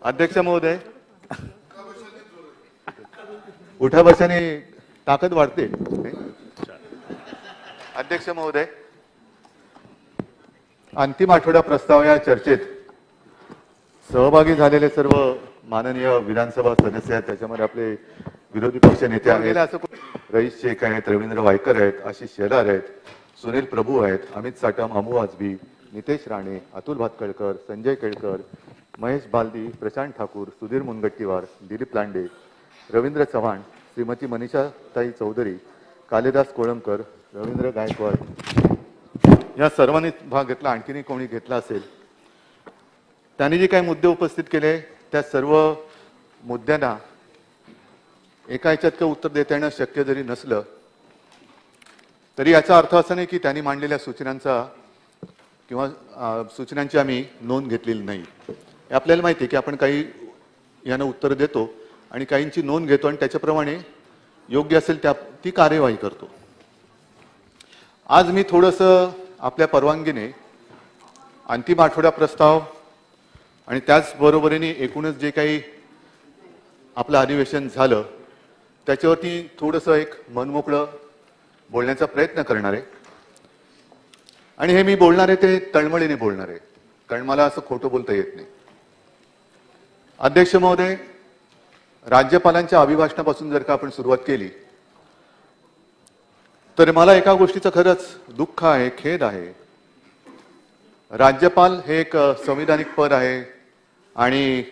अध्यक्ष महोदय, उठा बशाने ताकद वाढते. अध्यक्ष महोदय, अंतिम आठवडा प्रस्ताव या चर्चेत सहभागी झालेले सर्व माननीय विधानसभा सदस्य आहेत. त्याच्यामध्ये आपले विरोधी पक्ष नेते आहेत, असं रईस शेख आहेत, रवींद्र वायकर आहेत, आशिष शेलार आहेत, सुनील प्रभू आहेत, अमित साटम, अमू आजबी, नितेश राणे, अतुल भातखळकर, संजय केळकर, महेश बालदी, प्रशांत ठाकूर, सुधीर मुनगट्टीवार, दिलीप लांडे, रवींद्र चव्हाण, श्रीमती मनीषाताई चौधरी, कालिदास कोळंबकर, रवींद्र गायकवाड या सर्वांनी भाग घेतला. आणखीनही कोणी घेतला असेल त्यांनी जे काही मुद्दे उपस्थित केले त्या सर्व मुद्द्यांना एका ह्याच्यात उत्तर देता येणं शक्य जरी नसलं तरी याचा अर्थ असा नाही की त्यांनी मांडलेल्या सूचनांचा किंवा सूचनांची आम्ही नोंद घेतलेली नाही. आपल्याला माहिती आहे की आपण काही यांना उत्तर देतो आणि काहींची नोंद घेतो आणि त्याच्याप्रमाणे योग्य असेल त्या ती कार्यवाही करतो. आज मी थोडंसं आपल्या परवानगीने अंतिम आठवडा प्रस्ताव आणि त्याचबरोबरीने एकूणच जे काही आपलं अधिवेशन झालं त्याच्यावरती थोडंसं एक मनमोकळं बोलण्याचा प्रयत्न करणार आहे. आणि हे मी बोलणार आहे ते तळमळीने बोलणार आहे, कारण मला असं खोटं बोलता येत नाही. अध्यक्ष महोदय, राज्यपालांच्या अभिभाषणापासून जर का आपण सुरुवात केली तर मला एका गोष्टीचं खरंच दुःख आहे, खेद आहे. राज्यपाल हे एक संविधानिक पद आहे आणि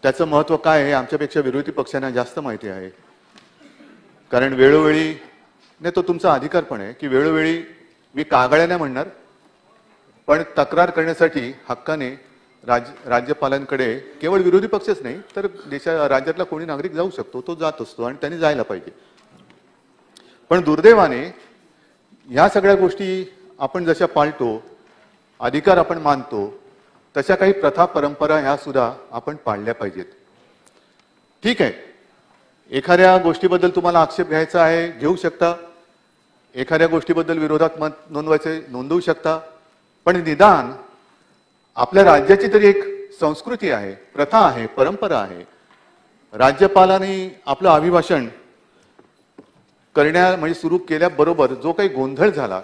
त्याचं महत्त्व काय आहे आमच्यापेक्षा विरोधी पक्षांना जास्त माहिती आहे. कारण वेळोवेळी नाही, तो तुमचा अधिकार पण आहे की वेळोवेळी मी कागाळ्या नाही म्हणणार पण तक्रार करण्यासाठी हक्काने राज्यपालांकडे केवळ विरोधी पक्षच नाही तर राज्यातला कोणी नागरिक जाऊ शकतो, तो जात असतो आणि त्यांनी जायला पाहिजे. पण दुर्दैवाने ह्या सगळ्या गोष्टी आपण जशा पाळतो, अधिकार आपण मानतो, तशा काही प्रथा परंपरा ह्या सुद्धा आपण पाळल्या पाहिजेत. ठीक आहे, एखाद्या गोष्टीबद्दल तुम्हाला आक्षेप घ्यायचा आहे घेऊ शकता, एखाद्या गोष्टीबद्दल विरोधात मत नोंदवायचे नोंदवू शकता, पण निदान आपल्या राज्याची तरी एक संस्कृती आहे, प्रथा आहे, परंपरा आहे. राज्यपालांनी आपलं अभिभाषण म्हणजे सुरू केल्याबरोबर जो काही गोंधळ झाला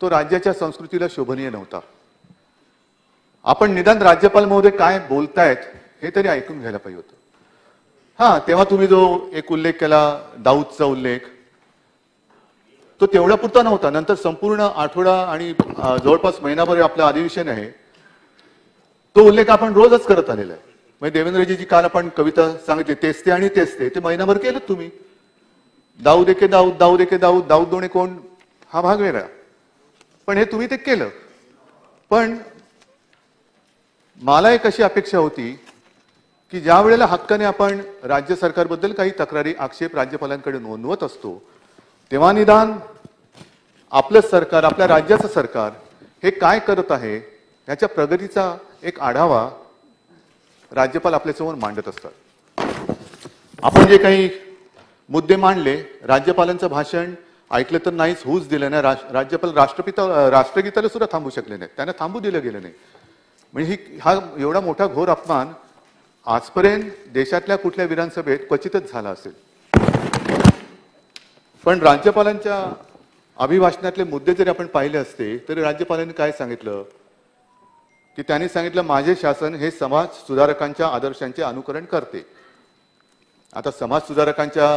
तो राज्याच्या संस्कृतीला शोभनीय नव्हता. आपण निदान राज्यपाल महोदय काय बोलतायत हे तरी ऐकून घ्यायला पाहिजे होतं. हा, तेव्हा तुम्ही जो एक उल्लेख केला दाऊदचा उल्लेख, तो तेवढा पुरता नव्हता. नंतर संपूर्ण आठवडा आणि जवळपास महिनाभर आपलं अधिवेशन आहे, तो उल्लेख आपण रोजच करत आलेला आहे. म्हणजे देवेंद्रजीची काल आपण कविता सांगितली, तेच ते आणि तेच ते महिनाभर केलं तुम्ही. दाऊद एके दाऊद, दाऊद एके दाऊद, दाऊद दोणे कोण हा भाग वेगळा, पण हे तुम्ही ते केलं. पण मला एक अशी अपेक्षा होती की ज्या वेळेला हक्काने आपण राज्य सरकारबद्दल काही तक्रारी आक्षेप राज्यपालांकडे नोंदवत असतो तेव्हा निदान आपलं सरकार, आपल्या राज्याचं सरकार हे काय करत आहे याच्या प्रगतीचा एक आढावा राज्यपाल आपल्यासमोर मांडत असतात. आपण जे काही मुद्दे मांडले, राज्यपालांचं भाषण ऐकलं तर नाहीच, होऊच दिलं नाही. राज्यपाल राष्ट्रगीताला सुद्धा थांबू शकले नाहीत, त्यांना थांबू दिलं गेलं नाही. म्हणजे हा एवढा मोठा घोर अपमान आजपर्यंत देशातल्या कुठल्या विधानसभेत क्वचितच झाला असेल. पण राज्यपालांच्या अभिभाषणातले मुद्दे जरी आपण पाहिले असते तरी राज्यपालांनी काय सांगितलं की त्यांनी सांगितलं माझे शासन हे समाज सुधारकांच्या आदर्शांचे अनुकरण करते. आता समाज सुधारकांच्या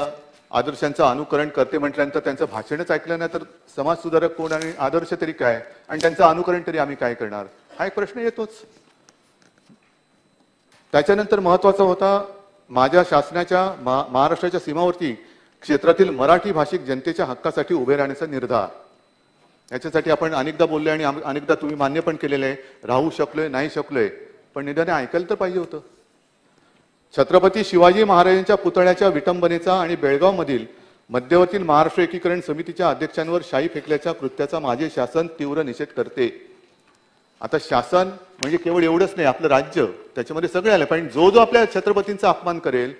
आदर्शांचं अनुकरण करते म्हटल्यानंतर त्यांचं भाषणच ऐकलं नाही तर समाज सुधारक कोण आणि आदर्श तरी काय आणि त्यांचं अनुकरण तरी आम्ही काय करणार, हा एक प्रश्न येतोच. त्याच्यानंतर महत्वाचा होता माझ्या शासनाच्या महाराष्ट्राच्या सीमावर्ती क्षेत्रातील मराठी भाषिक जनतेच्या हक्कासाठी उभे राहण्याचा निर्धार. याच्यासाठी आपण अनेकदा बोलले आणि अनेकदा तुम्ही मान्य पण केलेलं आहे. राहू शकलोय नाही शकलोय पण निदान ऐकायला तर पाहिजे होतं. छत्रपती शिवाजी महाराजांच्या पुतळ्याच्या विटंबनेचा आणि बेळगाव मधील मध्यवर्ती महाराष्ट्र एकीकरण समितीच्या अध्यक्षांवर शाई फेकल्याच्या कृत्याचा माझे शासन तीव्र निषेध करते. आता शासन म्हणजे केवळ एवढंच नाही, आपलं राज्य त्याच्यामध्ये सगळे आले, पण जो जो आपल्या छत्रपतींचा अपमान करेल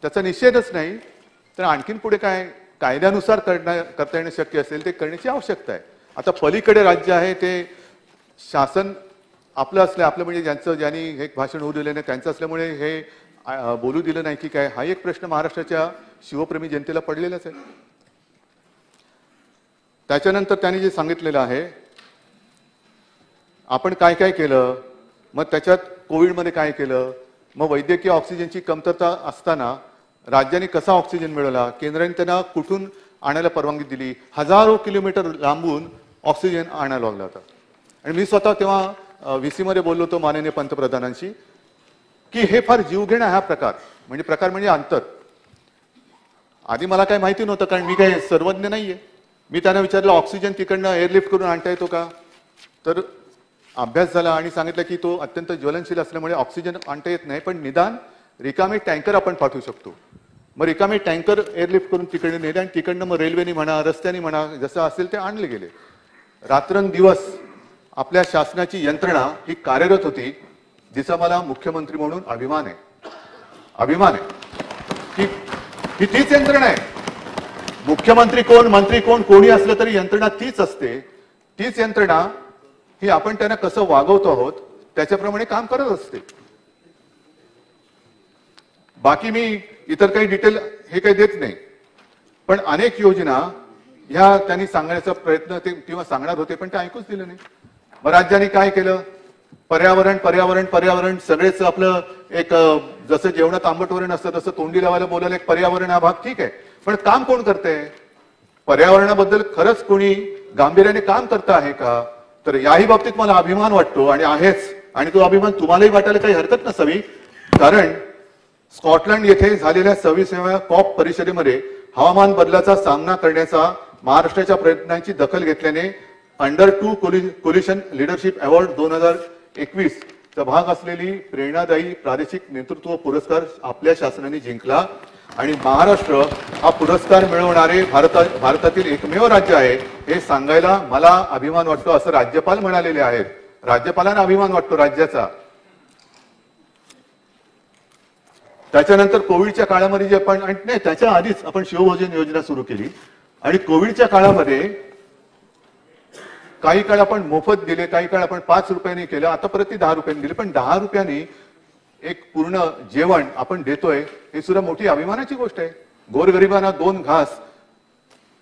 त्याचा निषेधच नाही तर आणखीन पुढे काय कायद्यानुसार करता येणं शक्य असेल ते करण्याची आवश्यकता आहे. आता पलीकडे राज्य आहे ते शासन आपलं असलं, आपलं म्हणजे ज्यांनी हे भाषण होऊ दिलं नाही त्यांचं असल्यामुळे हे बोलू दिलं नाही की काय, हा एक प्रश्न महाराष्ट्राच्या शिवप्रेमी जनतेला पडलेलाच आहे. त्याच्यानंतर त्यांनी जे सांगितलेलं आहे, आपण काय काय केलं, मग त्याच्यात कोविडमध्ये काय केलं, मग वैद्यकीय ऑक्सिजनची कमतरता असताना राज्याने कसा ऑक्सिजन मिळवला, केंद्राने त्यांना कुठून आणायला परवानगी दिली, हजारो किलोमीटर लांबून ऑक्सिजन आणायला लागला होता. आणि मी स्वतः तेव्हा VC मध्ये बोललो होतो माननीय पंतप्रधानांशी की हे फार जीवघेणा हा प्रकार म्हणजे अंतर. आधी मला काय माहिती नव्हतं, कारण मी काय सर्वज्ञ नाहीये. मी त्यांना विचारलं ऑक्सिजन तिकडनं एअरलिफ्ट करून आणता येतो का, तर अभ्यास झाला आणि सांगितलं की तो अत्यंत ज्वलनशील असल्यामुळे ऑक्सिजन आणता येत नाही, पण निदान रिकामे टँकर आपण पाठवू शकतो. मग रिकामे टँकर एअरलिफ्ट करून तिकडे नेले आणि तिकडनं मग रेल्वेने म्हणा रस्त्याने म्हणा जसं असेल ते आणले गेले. रात्रंदिवस आपल्या शासनाची यंत्रणा ही कार्यरत होती, जिचा मला मुख्यमंत्री म्हणून अभिमान आहे की तीच यंत्रणा आहे. मुख्यमंत्री कोण, मंत्री कोण, कोणी असलं तरी यंत्रणा तीच असते. तीच यंत्रणा ही आपण त्यांना कसं वागवतो आहोत त्याच्याप्रमाणे काम करत असते. बाकी मी इतर काही डिटेल हे काही देत नाही, पण अनेक योजना ह्या त्यांनी सांगण्याचा प्रयत्न ते किंवा सांगणार होते, पण ते ऐकूच दिलं नाही. मग राज्याने काय केलं, पर्यावरण पर्यावरण पर्यावरण सगळेच आपलं एक जसं जेवणात आंबट वरण असतं तसं तोंडी लावायला बोलायला एक पर्यावरण हा भाग ठीक आहे, पण काम कोण करतंय, पर्यावरणाबद्दल खरंच कोणी गांभीर्याने काम करतं आहे का, तर याही बाबतीत मला अभिमान वाटतो आणि आहेच. आणि तो अभिमान तुम्हालाही वाटायला काही हरकत नसावी, कारण स्कॉटलंड येथे झालेल्या 26व्या कॉप परिषदेमध्ये हवामान बदलाचा सामना करण्याचा महाराष्ट्राच्या प्रयत्नांची दखल घेतल्याने अंडर 2 कोलिशन लीडरशिप अवॉर्ड 2021 चा भाग असलेली प्रेरणादायी प्रादेशिक नेतृत्व पुरस्कार आपल्या शासनाने जिंकला आणि महाराष्ट्र हा पुरस्कार मिळवणारे भारतातील एकमेव राज्य आहे हे सांगायला मला अभिमान वाटतो, असं राज्यपाल म्हणालेले आहेत. राज्यपालांना अभिमान वाटतो राज्याचा. त्याच्यानंतर कोविडच्या काळामध्ये जे आपण नाही त्याच्या आधीच आपण शिवभोजन योजना सुरू केली आणि कोविडच्या काळामध्ये काही काळ आपण मोफत दिले, काही काळ आपण 5 रुपयांनी केलं, आता परत ती 10 रुपयांनी दिली, पण 10 रुपयांनी एक पूर्ण जेवण आपण देतोय हे सुद्धा मोठी अभिमानाची गोष्ट आहे. गोरगरिबांना 2 घास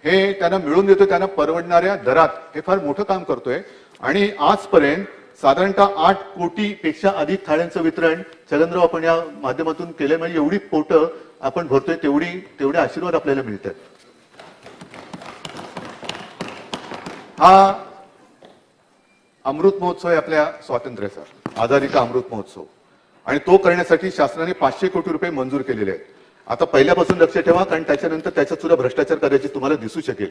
हे त्यांना मिळून देतोय, त्यांना परवडणाऱ्या दरात, हे फार मोठं काम करतोय. आणि आजपर्यंत साधारणतः 8 कोटीपेक्षा अधिक थाळ्यांचं वितरण छगनराव आपण या माध्यमातून केलंय. म्हणजे एवढी पोटं आपण भरतोय, तेवढे आशीर्वाद आपल्याला मिळतात. हा अमृत महोत्सव आहे आपल्या स्वातंत्र्याचा, आझादी का अमृत महोत्सव, आणि तो करण्यासाठी शासनाने 500 कोटी रुपये मंजूर केलेले आहेत. आता पहिल्यापासून लक्ष ठेवा, कारण त्याच्यानंतर त्याच्यात सुद्धा भ्रष्टाचार करायची तुम्हाला दिसू शकेल.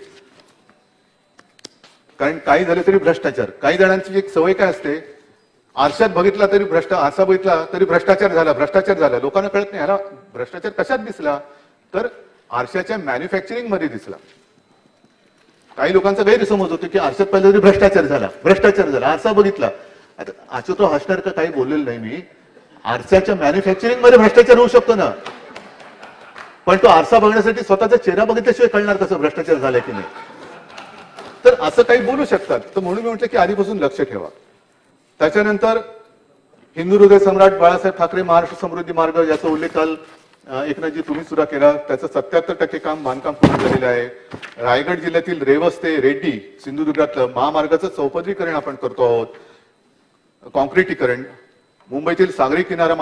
कारण काही झाले तरी भ्रष्टाचार. काही जणांची एक सवय काय असते, आरशात बघितला तरी आरसा बघितला तरी भ्रष्टाचार झाला. लोकांना कळत नाही ह्याला भ्रष्टाचार कशात दिसला, तर आरशाच्या मॅन्युफॅक्चरिंग मध्ये दिसला. काही लोकांचा गैरसमज होतो की आरशात पाहिलं तरी भ्रष्टाचार झाला, आरसा बघितला. आता अच्युतराव हसणार का काही बोललेलं नाही मी, आरशाच्या मॅन्युफॅक्चरिंग मध्ये भ्रष्टाचार होऊ शकतो ना, पण तो आरसा बघण्यासाठी स्वतःचा चेहरा बघितल्याशिवाय कळणार कसं भ्रष्टाचार झाला की नाही. तर असं काही बोलू शकतात. तर म्हणून मी म्हटलं की आधीपासून लक्ष ठेवा. त्याच्यानंतर हिंदू हृदय सम्राट बाळासाहेब ठाकरे महाराष्ट्र समृद्धी मार्ग याचा उल्लेख काल एकनाथजी तुम्ही सुद्धा केला. त्याचं 77% बांधकाम पूर्ण झालेलं आहे. रायगड जिल्ह्यातील रेवस ते रेड्डी सिंधुदुर्गातलं महामार्गाचं चौपदरीकरण आपण करतो आहोत, कॉन्क्रिटीकरण. मुंबईतील सागरी किनारा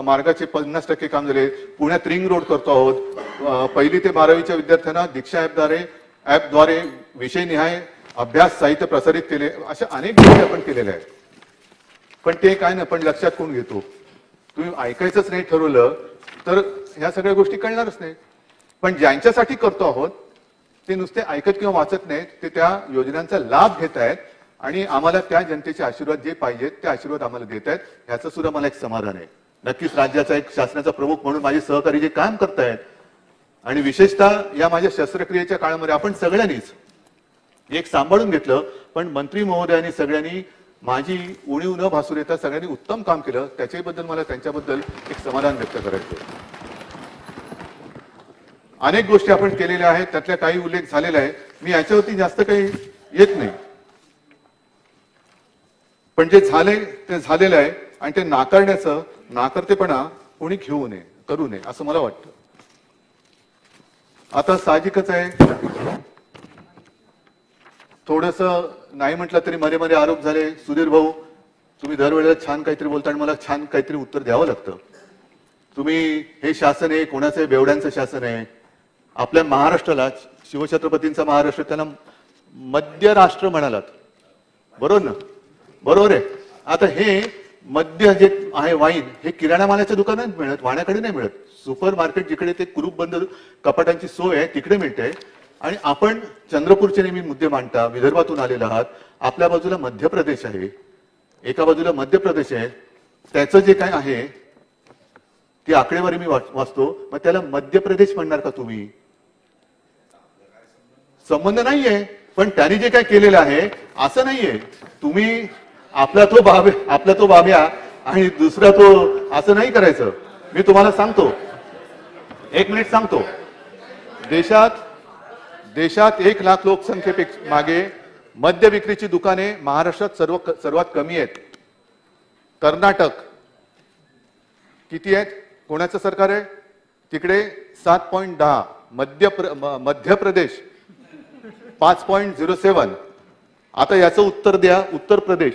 मार्गाचे 50% काम झाले. पुण्यात रिंग रोड करतो आहोत. 1ली ते 12वीच्या विद्यार्थ्यांना दीक्षा ऍपद्वारे विषयनिहाय अभ्यास साहित्य प्रसारित केले. अशा अनेक गोष्टी आपण केलेल्या आहेत. पण ते काय ना, पण लक्षात कोण घेतो, तुम्ही ऐकायचंच नाही ठरवलं तर ह्या सगळ्या गोष्टी कळणारच नाही. पण ज्यांच्यासाठी करतो आहोत ते नुसते ऐकत किंवा वाचत नाहीत, ते त्या योजनांचा लाभ घेत आहेत आणि आम्हाला त्या जनतेचे आशीर्वाद जे पाहिजेत ते आशीर्वाद आम्हाला देत आहेत. ह्याचं सुद्धा मला एक समाधान आहे. नक्कीच राज्याचा एक शासनाचा प्रमुख म्हणून माझे सहकारी जे काम करतायत आणि विशेषतः या माझ्या शस्त्रक्रियेच्या काळामध्ये आपण सगळ्यांनीच एक सांभाळून घेतलं, पण मंत्री महोदयांनी सगळ्यांनी माझी उणीव न भासू देता सगळ्यांनी उत्तम काम केलं. त्याच्याबद्दल मला त्यांच्याबद्दल एक समाधान व्यक्त करायचं. अनेक गोष्टी आपण केलेल्या आहेत, त्यातल्या काही उल्लेख झालेला आहे. मी याच्यावरती जास्त काही येत नाही. पण जे झाले ते झालेलं आहे आणि ते नाकारण्याचं नाकर्तेपणा कोणी घेऊ नये, करू नये असं मला वाटतं. आता साहजिकच आहे, थोडस नाही म्हटलं तरी मध्ये मध्ये आरोप झाले. सुधीर भाऊ, तुम्ही दरवेळेला छान काहीतरी बोलता आणि मला छान काहीतरी उत्तर द्यावं लागतं. तुम्ही हे शासन आहे कोणाचं, बेवड्यांचं शासन आहे. आपल्या महाराष्ट्राला, शिवछत्रपतींचा महाराष्ट्र, त्यांना मध्य राष्ट्र म्हणालात, बरोबर ना? बरोबर आहे. आता हे मद्य जे आहे, वाईन, हे किराणा मालाच्या दुकानात मिळत, वाण्याकडे नाही मिळत. सुपर मार्केट जिकडे ते कुरूप बंद कपाटांची सोय आहे तिकडे मिळते. आणि आपण चंद्रपूरचे नेहमी मुद्दे मांडता, विदर्भातून आलेले आहात. आपल्या बाजूला मध्य प्रदेश आहे, एका बाजूला मध्य प्रदेश आहे. त्याचं जे काय आहे ती आकडेवारी मी वाचतो, मग त्याला मध्य प्रदेश म्हणणार का तुम्ही? संबंध नाहीये. पण त्यांनी जे काय केलेलं आहे असं नाहीये. तुम्ही आपला तो बाब्या आणि दुसरा तो, असं नाही करायचं. मी तुम्हाला सांगतो, एक मिनिट सांगतो. देशात 1 लाख लोकसंख्येपेक्षा मागे मद्य विक्रीची दुकाने महाराष्ट्रात सर्वात कमी आहेत. कर्नाटक किती आहेत? कोणाचं सरकार आहे तिकडे? 7.10. मध्य प्रदेश 5.07. आता याचं उत्तर द्या. उत्तर प्रदेश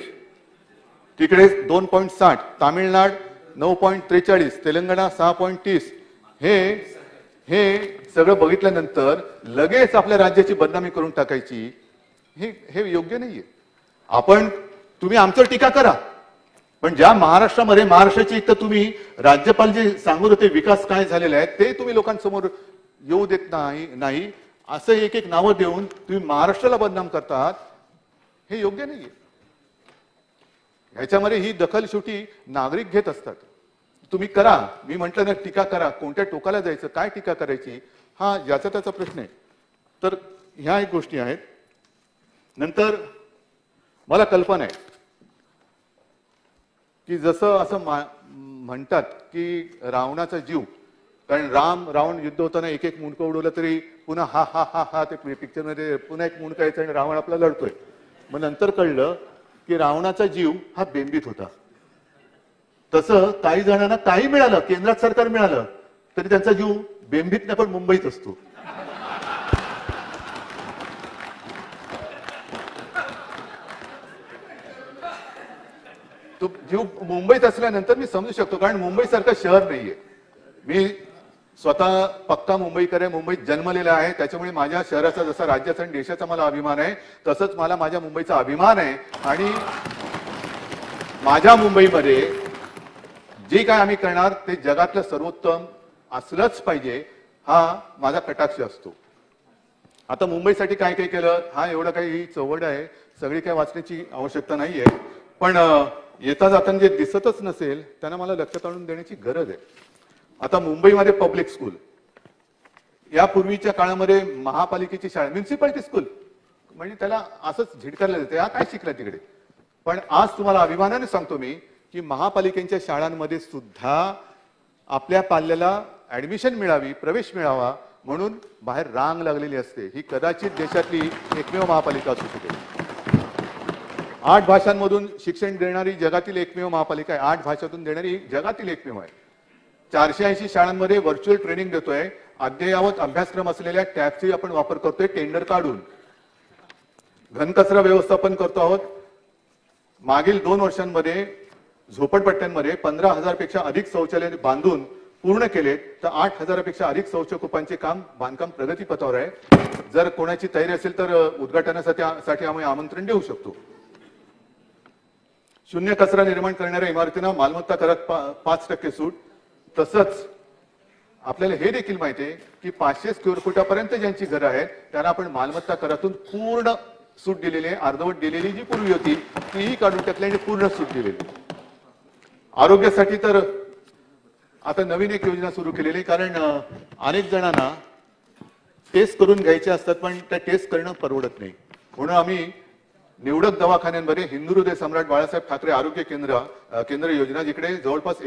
तिकडे 2.60. तामिळनाड 9.43. तेलंगणा 6.30. हे सगळं बघितल्यानंतर लगेच आपल्या राज्याची बदनामी करून टाकायची, हे योग्य नाहीये. तुम्ही आमच्यावर टीका करा, पण ज्या महाराष्ट्रामध्ये महाराष्ट्राची एक तर तुम्ही राज्यपाल जे सांगत होते विकास काय झालेला आहे ते तुम्ही लोकांसमोर येऊ देत नाही. असं एक नावं देऊन तुम्ही महाराष्ट्राला बदनाम करतात, हे योग्य नाहीये. ह्याच्यामध्ये ही दखल शेवटी नागरिक घेत असतात. तुम्ही करा, मी म्हटलं ना, टीका करा. कोणत्या टोकाला जायचं, काय टीका करायची, हा याचा त्याचा प्रश्न आहे. तर ह्या एक गोष्टी आहेत. नंतर मला कल्पना आहे की जसं असं म्हणतात की रावणाचा जीव, कारण रावण युद्ध होताना एक मुंडकं उडवलं तरी पुन्हा हा हा हा हा ते पिक्चरमध्ये पुन्हा एक मुंडकं यायचं आणि रावण आपला लढतोय. मग नंतर कळलं की रावणाचा जीव हा बेंबीत होता. तसं काही जणांना काही मिळालं, केंद्रात सरकार मिळालं तरी त्यांचा जीव बेंबीत नाही पण मुंबईत असतो. तो जीव मुंबईत असल्यानंतर मी समजू शकतो, कारण मुंबई सारखं शहर नाहीये. मी स्वतः पक्का मुंबईकर आहे, मुंबईत जन्मलेला आहे. त्याच्यामुळे माझ्या शहराचा जसा राज्याचा आणि देशाचा मला अभिमान आहे, तसंच मला माझ्या मुंबईचा अभिमान आहे. आणि माझ्या मुंबईमध्ये जे काय आम्ही करणार ते जगातलं सर्वोत्तम असलंच पाहिजे, हा माझा कटाक्ष असतो. आता मुंबईसाठी काय काय केलं, हा एवढं काही चौवड आहे, सगळी काय वाचण्याची आवश्यकता नाहीये. पण येता जाताना जे दिसतच नसेल त्यांना मला लक्षात आणून देण्याची गरज आहे. आता मुंबईमध्ये पब्लिक स्कूल, यापूर्वीच्या काळामध्ये महापालिकेची शाळा, म्युन्सिपालिटी स्कूल, म्हणजे त्याला असंच झिडकारलं जाते, हा काय शिकला तिकडे. पण आज तुम्हाला अभिमानाने सांगतो मी की महापालिकेच्या शाळांमध्ये सुद्धा आपल्या पाल्याला ऍडमिशन मिळावी, प्रवेश मिळावा म्हणून बाहेर रांग लागलेली असते. ही कदाचित देशातली एकमेव महापालिका असू शकेल. 8 भाषांमधून शिक्षण देणारी जगातील एकमेव महापालिका आहे. 8 भाषातून देणारी जगातील एकमेव आहे. 480 शाळांमध्ये व्हर्च्युअल ट्रेनिंग देतोय. अद्ययावत अभ्यासक्रम असलेल्या टॅबची आपण वापर करतोय टेंडर काढून. घनकचरा व्यवस्थापन करतो आहोत. मागील 2 वर्षांमध्ये झोपडपट्ट्यांमध्ये 15,000 पेक्षा अधिक शौचालय बांधून पूर्ण केले, तर 8,000 पेक्षा अधिक शौचकूपांचे बांधकाम प्रगतीपथावर आहे. जर कोणाची तयारी असेल तर उद्घाटनासाठी आम्ही आमंत्रण देऊ शकतो. शून्य कचरा निर्माण करणाऱ्या इमारतींना मालमत्ता करात 5% सूट. तसंच आपल्याला हे देखील माहिती आहे की 500 स्क्वेअर फुटापर्यंत ज्यांची घरं आहेत त्यांना आपण मालमत्ता करातून पूर्ण सूट दिलेली आहे. अर्धवट दिलेली जी पूर्वी होती तीही काढून टाकली आणि पूर्ण सूट दिलेली. आरोग्यासाठी तर आता नवीन एक योजना सुरू केलेली आहे, कारण अनेक जणांना टेस्ट करून घ्यायचे असतात पण त्या टेस्ट करणं परवडत नाही. म्हणून आम्ही निवडक दवाखान्यांमध्ये हिंदू हृदय सम्राट बाळासाहेब ठाकरे आरोग्य केंद्र योजना, जिकडे जवळपास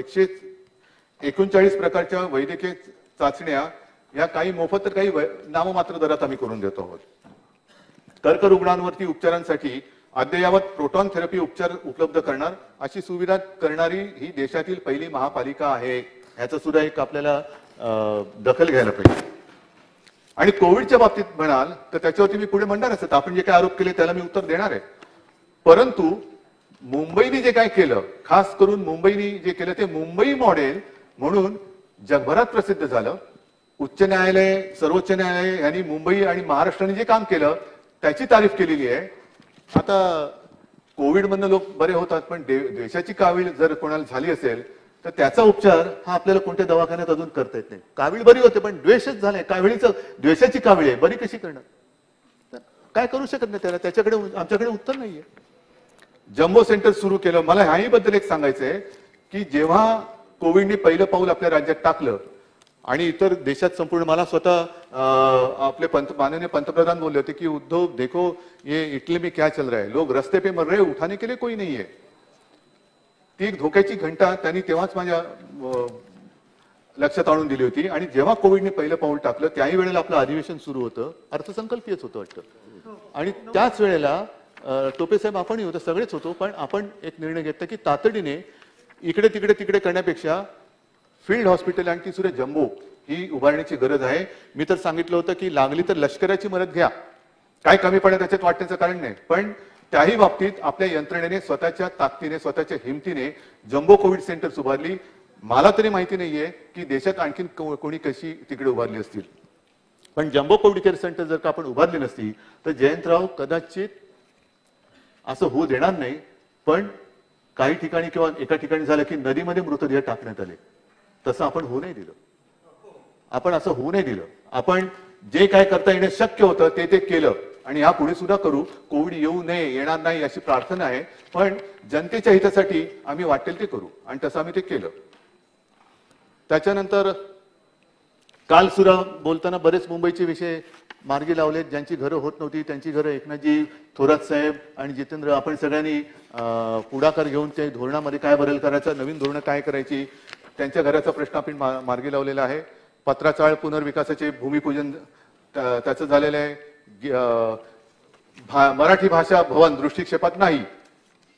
139 प्रकारच्या वैद्यकीय चाचण्या या काही मोफत तर काही नाममात्र दरात आम्ही करून देतो आहोत. कर्करुग्णांवरती उपचारांसाठी अद्ययावत प्रोटॉन थेरपी उपचार उपलब्ध करणार अशी सुविधा करणारी ही देशातील पहिली महापालिका आहे. ह्याचं सुद्धा एक आपल्याला दखल घ्यायला पाहिजे. आणि कोविडच्या बाबतीत म्हणाल तर त्याच्यावरती मी पुढे म्हणणार असत, आपण जे काय आरोप केले त्याला मी उत्तर देणार आहे. परंतु मुंबईने जे काय केलं, खास करून मुंबईने जे केलं ते मुंबई मॉडेल म्हणून जगभरात प्रसिद्ध झालं. उच्च न्यायालय, सर्वोच्च न्यायालय यांनी मुंबई आणि महाराष्ट्राने जे काम केलं त्याची तारीफ केलेली आहे. आता कोविड मधनं लोक बरे होतात, पण द्वेषाची कावीळ जर कोणाला झाली असेल तर त्याचा उपचार हा आपल्याला कोणत्या दवाखान्यात अजून करता येत नाही. कावीळ बरी होते पण द्वेषच झालाय, काविळीचं द्वेषाची कावीळ आहे, बरी कशी करणार? तर काय करू शकत नाही त्याला, त्याच्याकडे आमच्याकडे उत्तर नाहीये. जम्बो सेंटर सुरू केलं. मला ह्याही बद्दल एक सांगायचंय की जेव्हा कोविडने पहिलं पाऊल आपल्या राज्यात टाकलं आणि इतर देशात संपूर्ण, मला स्वतः आपले माननीय पंतप्रधान बोलले होते की उद्धव देखो ये इटली में क्या चल रहा है, लोग रस्ते पे मर रहे, उठाने के लिए कोई नहीं है. ती एक धोक्याची घंटा त्यांनी तेव्हाच माझ्या लक्षात आणून दिली होती. आणि जेव्हा कोविडने पहिलं पाऊल टाकलं त्याही वेळेला आपलं अधिवेशन सुरू होतं, अर्थसंकल्पीयच होतं वाटतं. आणि त्याच वेळेला टोपे साहेब आपणही होतं, सगळेच होतो, पण आपण एक निर्णय घेतला की तातडीने इकडे तिकडे करण्यापेक्षा फील्ड हॉस्पिटल आणि ती सुद्धा जम्बो ही उभारण्याची गरज आहे. मी तर सांगितलं होतं की लागली तर लष्कराची मदत घ्या, काय कमीपणा त्याच्यात वाटण्याचं कारण नाही, पण त्याही बाबतीत आपल्या यंत्रणेने स्वतःच्या ताकदीने, स्वतःच्या हिमतीने जम्बो कोविड सेंटर्स उभारली. मला तरी माहिती नाहीये की देशात आणखीन कोणी कशी तिकडे उभारली असतील. पण जम्बो कोविड केअर सेंटर जर का आपण उभारली नसती तर जयंतराव कदाचित असं होऊ देणार नाही. पण काही ठिकाणी किंवा एका ठिकाणी झालं की नदीमध्ये मृतदेह टाकण्यात आले, तसं आपण होऊ नाही दिलं. आपण असं होऊ नाही दिलं. आपण जे काय करता येणं शक्य होतं ते केलं आणि या पुढे सुद्धा करू. कोविड येऊ नये, येणार नाही अशी प्रार्थना आहे, पण जनतेच्या हितासाठी आम्ही वाटेल ते करू आणि तसं आम्ही ते केलं. त्याच्यानंतर काल सुद्धा बोलताना बरेच मुंबईचे विषय मार्गी लावलेत. ज्यांची घरं होत नव्हती त्यांची घरं एकनाथजी थोरात साहेब आणि जितेंद्र आपण सगळ्यांनी पुढाकार घेऊन ते धोरणामध्ये काय बदल करायचा, नवीन धोरणं काय करायची, त्यांच्या घराचा प्रश्न आपण मार्गी लावलेला आहे. पत्राचाळ पुनर्विकासाचे भूमिपूजन त्याचं झालेलं आहे. मराठी भाषा भवन दृष्टिक्षेपात नाही,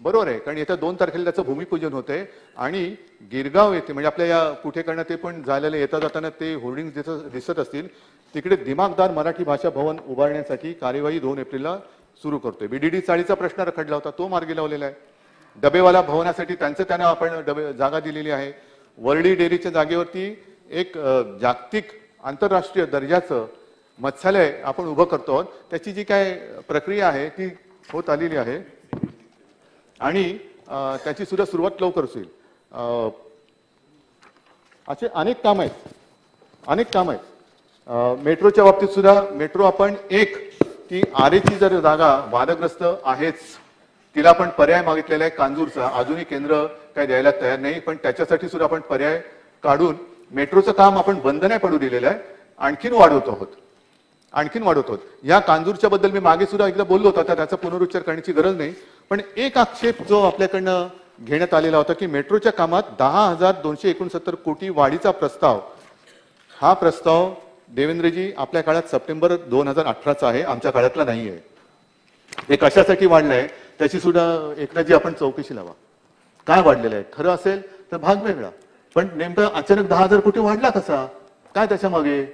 बरोबर आहे, कारण येत्या 2 तारखेला त्याचं भूमिपूजन होतंय. आणि गिरगाव येथे म्हणजे आपल्या या कुठे करणं ते पण झालेलं, येता जाताना ते होर्डिंग दिसत असतील, तिकडे दिमागदार मराठी भाषा भवन उभारण्यासाठी कार्यवाही 2 एप्रिलला सुरू करतोय. बीडीडी चाळीचा प्रश्न रखडला होता, तो मार्गी लावलेला आहे. डबेवाला भवनासाठी त्यांना आपण जागा दिलेली आहे. वर्डी डेअरीच्या जागेवरती एक जागतिक आंतरराष्ट्रीय दर्जाचं मत्स्यालय आपण उभं करतो आहोत. त्याची जी काय प्रक्रिया आहे ती होत आलेली आहे आणि त्याची सुद्धा सुरुवात लवकरच होईल. असे अनेक काम आहेत. मेट्रोच्या बाबतीत सुद्धा मेट्रो आपण ती आरेची जर जागा वादग्रस्त आहेच, तिला आपण पर्याय मागितलेला आहे कांजूरचा. अजूनही केंद्र काय द्यायला तयार नाही, पण त्याच्यासाठी सुद्धा आपण पर्याय काढून मेट्रोचं काम आपण बंद नाही पडू दिलेलं आहे, आणखीन वाढवतो आहोत. या कांजूरच्या बद्दल मी मागे सुद्धा एकदा बोललो होतो, त्याचा पुनरुच्चार करण्याची गरज नाही. पण एक आक्षेप जो आपल्याकडनं घेण्यात आलेला होता की मेट्रोच्या कामात 10,269 कोटी वाढीचा प्रस्ताव, हा प्रस्ताव देवेंद्रजी आपल्या काळात सप्टेंबर 2018चा आहे, आमच्या काळातला नाही आहे. हे कशासाठी वाढलंय त्याची सुद्धा एकनाथजी आपण चौकशी लावा. काय वाढलेलं आहे, खरं असेल तर भाग वेगळा, पण नेमकं अचानक 10,000 कोटी वाढला कसा, काय त्याच्या मागे?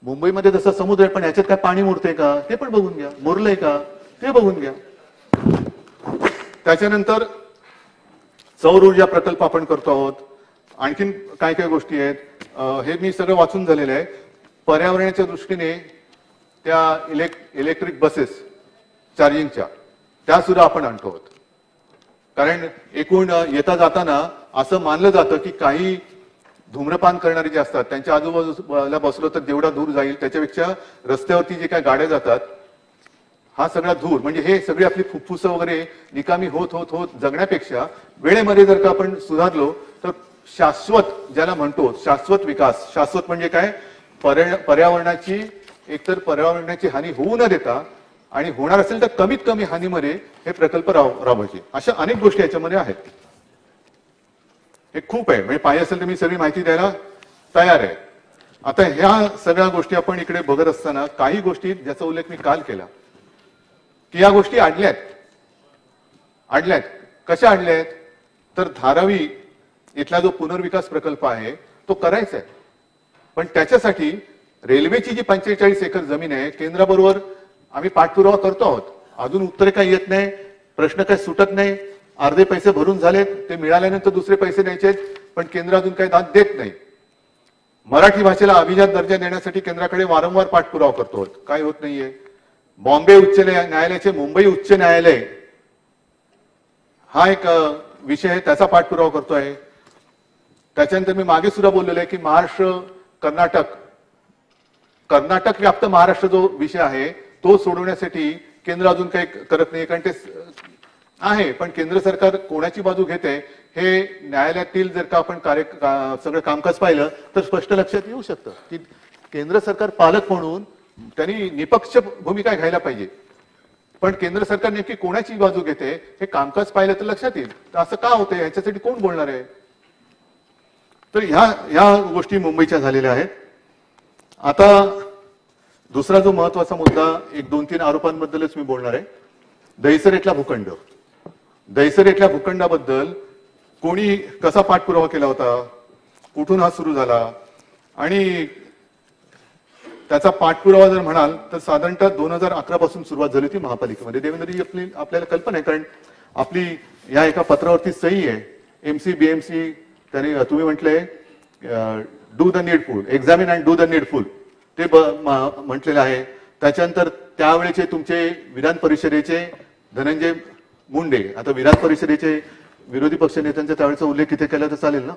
मुंबईमध्ये जसं समुद्र आहे पण याच्यात काय पाणी मुरतंय का ते पण बघून घ्या, मुरलंय का ते बघून घ्या. त्याच्यानंतर सौर ऊर्जा प्रकल्प आपण करतो आहोत. आणखीन काय काय गोष्टी आहेत हे मी सगळं वाचून झालेलं आहे. पर्यावरणाच्या दृष्टीने त्या इलेक्ट्रिक बसेस चार्जिंगच्या त्या सुद्धा आपण आणतो आहोत. कारण एकूण येता जाताना असं मानलं जातं की काही धूम्रपान करणारे जे असतात त्यांच्या आजूबाजूला बसलो तर जेवढा धूर जाईल त्याच्यापेक्षा रस्त्यावरती जे काय गाड्या जातात हा सगळा धूर, म्हणजे हे सगळी आपली फुफ्फुसं वगैरे निकामी होत होत होत जगण्यापेक्षा वेळेमध्ये जर का आपण सुधारलो तर शाश्वत, ज्याला म्हणतो शाश्वत विकास, शाश्वत म्हणजे काय, पर्यावरणाची एकतर पर्यावरणाची हानी होऊ न देता आणि होणार असेल तर कमीत कमी हानीमध्ये हे प्रकल्प राबवायचे. अशा अनेक गोष्टी याच्यामध्ये आहेत. हे खूप आहे, म्हणजे पाहिजे असेल तर मी सगळी माहिती द्यायला तयार आहे. आता ह्या सगळ्या गोष्टी आपण इकडे बघत असताना काही गोष्टी ज्याचा उल्लेख मी काल केला की या गोष्टी अडल्यात, आणल्यात. कशा आणल्यात? तर धारावी इथला जो पुनर्विकास प्रकल्प आहे तो करायचा आहे, पण त्याच्यासाठी रेल्वेची जी 45 एकर जमीन आहे केंद्राबरोबर आम्ही पाठपुरावा करतो आहोत. अजून उत्तरे काही येत नाही, प्रश्न काही सुटत नाही. अर्धे पैसे भरून झालेत, ते मिळाल्यानंतर दुसरे पैसे द्यायचे, पण केंद्र अजून काही दाद देत नाही. मराठी भाषेला अभिजात दर्जा देण्यासाठी केंद्राकडे वारंवार पाठपुरावा करतो, काय होत नाहीये. बॉम्बे उच्च न्यायालयाचे मुंबई उच्च न्यायालय हा एक विषय आहे, त्याचा पाठपुरावा करतोय. त्याच्यानंतर मी मागे सुद्धा बोललेलो आहे की महाराष्ट्र कर्नाटक व्याप्त महाराष्ट्र जो विषय आहे तो सोडवण्यासाठी केंद्र अजून काही करत नाही, कारण ते आहे, पण केंद्र सरकार कोणाची बाजू घेते हे न्यायालयातील जर का आपण सगळं कामकाज पाहिलं तर स्पष्ट लक्षात येऊ शकतं की केंद्र सरकार पालक म्हणून त्यांनी निपक्ष भूमिका घ्यायला पाहिजे, पण केंद्र सरकार नेमकी कोणाची बाजू घेते हे कामकाज पाहिलं तर लक्षात येईल. तर असं का होतंय याच्यासाठी कोण बोलणार आहे? तर ह्या गोष्टी मुंबईच्या झालेल्या आहेत. आता दुसरा जो महत्वाचा मुद्दा, एक 2-3 आरोपांबद्दलच मी बोलणार आहे. दहिसर इथला भूखंड. दहिसर इथल्या भूखंडाबद्दल कोणी कसा पाठपुरावा केला होता, कुठून हा सुरू झाला, आणि त्याचा पाठपुरावा जर म्हणाल तर साधारणतः 2011 पासून सुरुवात झाली होती महापालिकेमध्ये. देवेंद्रजी आपल्याला कल्पना आहे, कारण आपली या एका पत्रावरती सही आहे. एमसी बीएमसी त्यांनी तुम्ही म्हटलंय do the needful, examine and do the needful ते म्हटलेलं आहे. त्याच्यानंतर त्यावेळेचे तुमचे विधान परिषदेचे धनंजय मुंडे, आता विधान परिषदेचे विरोधी पक्ष नेत्यांचा त्यावेळेचा उल्लेख इथे केला तर चालेल ना?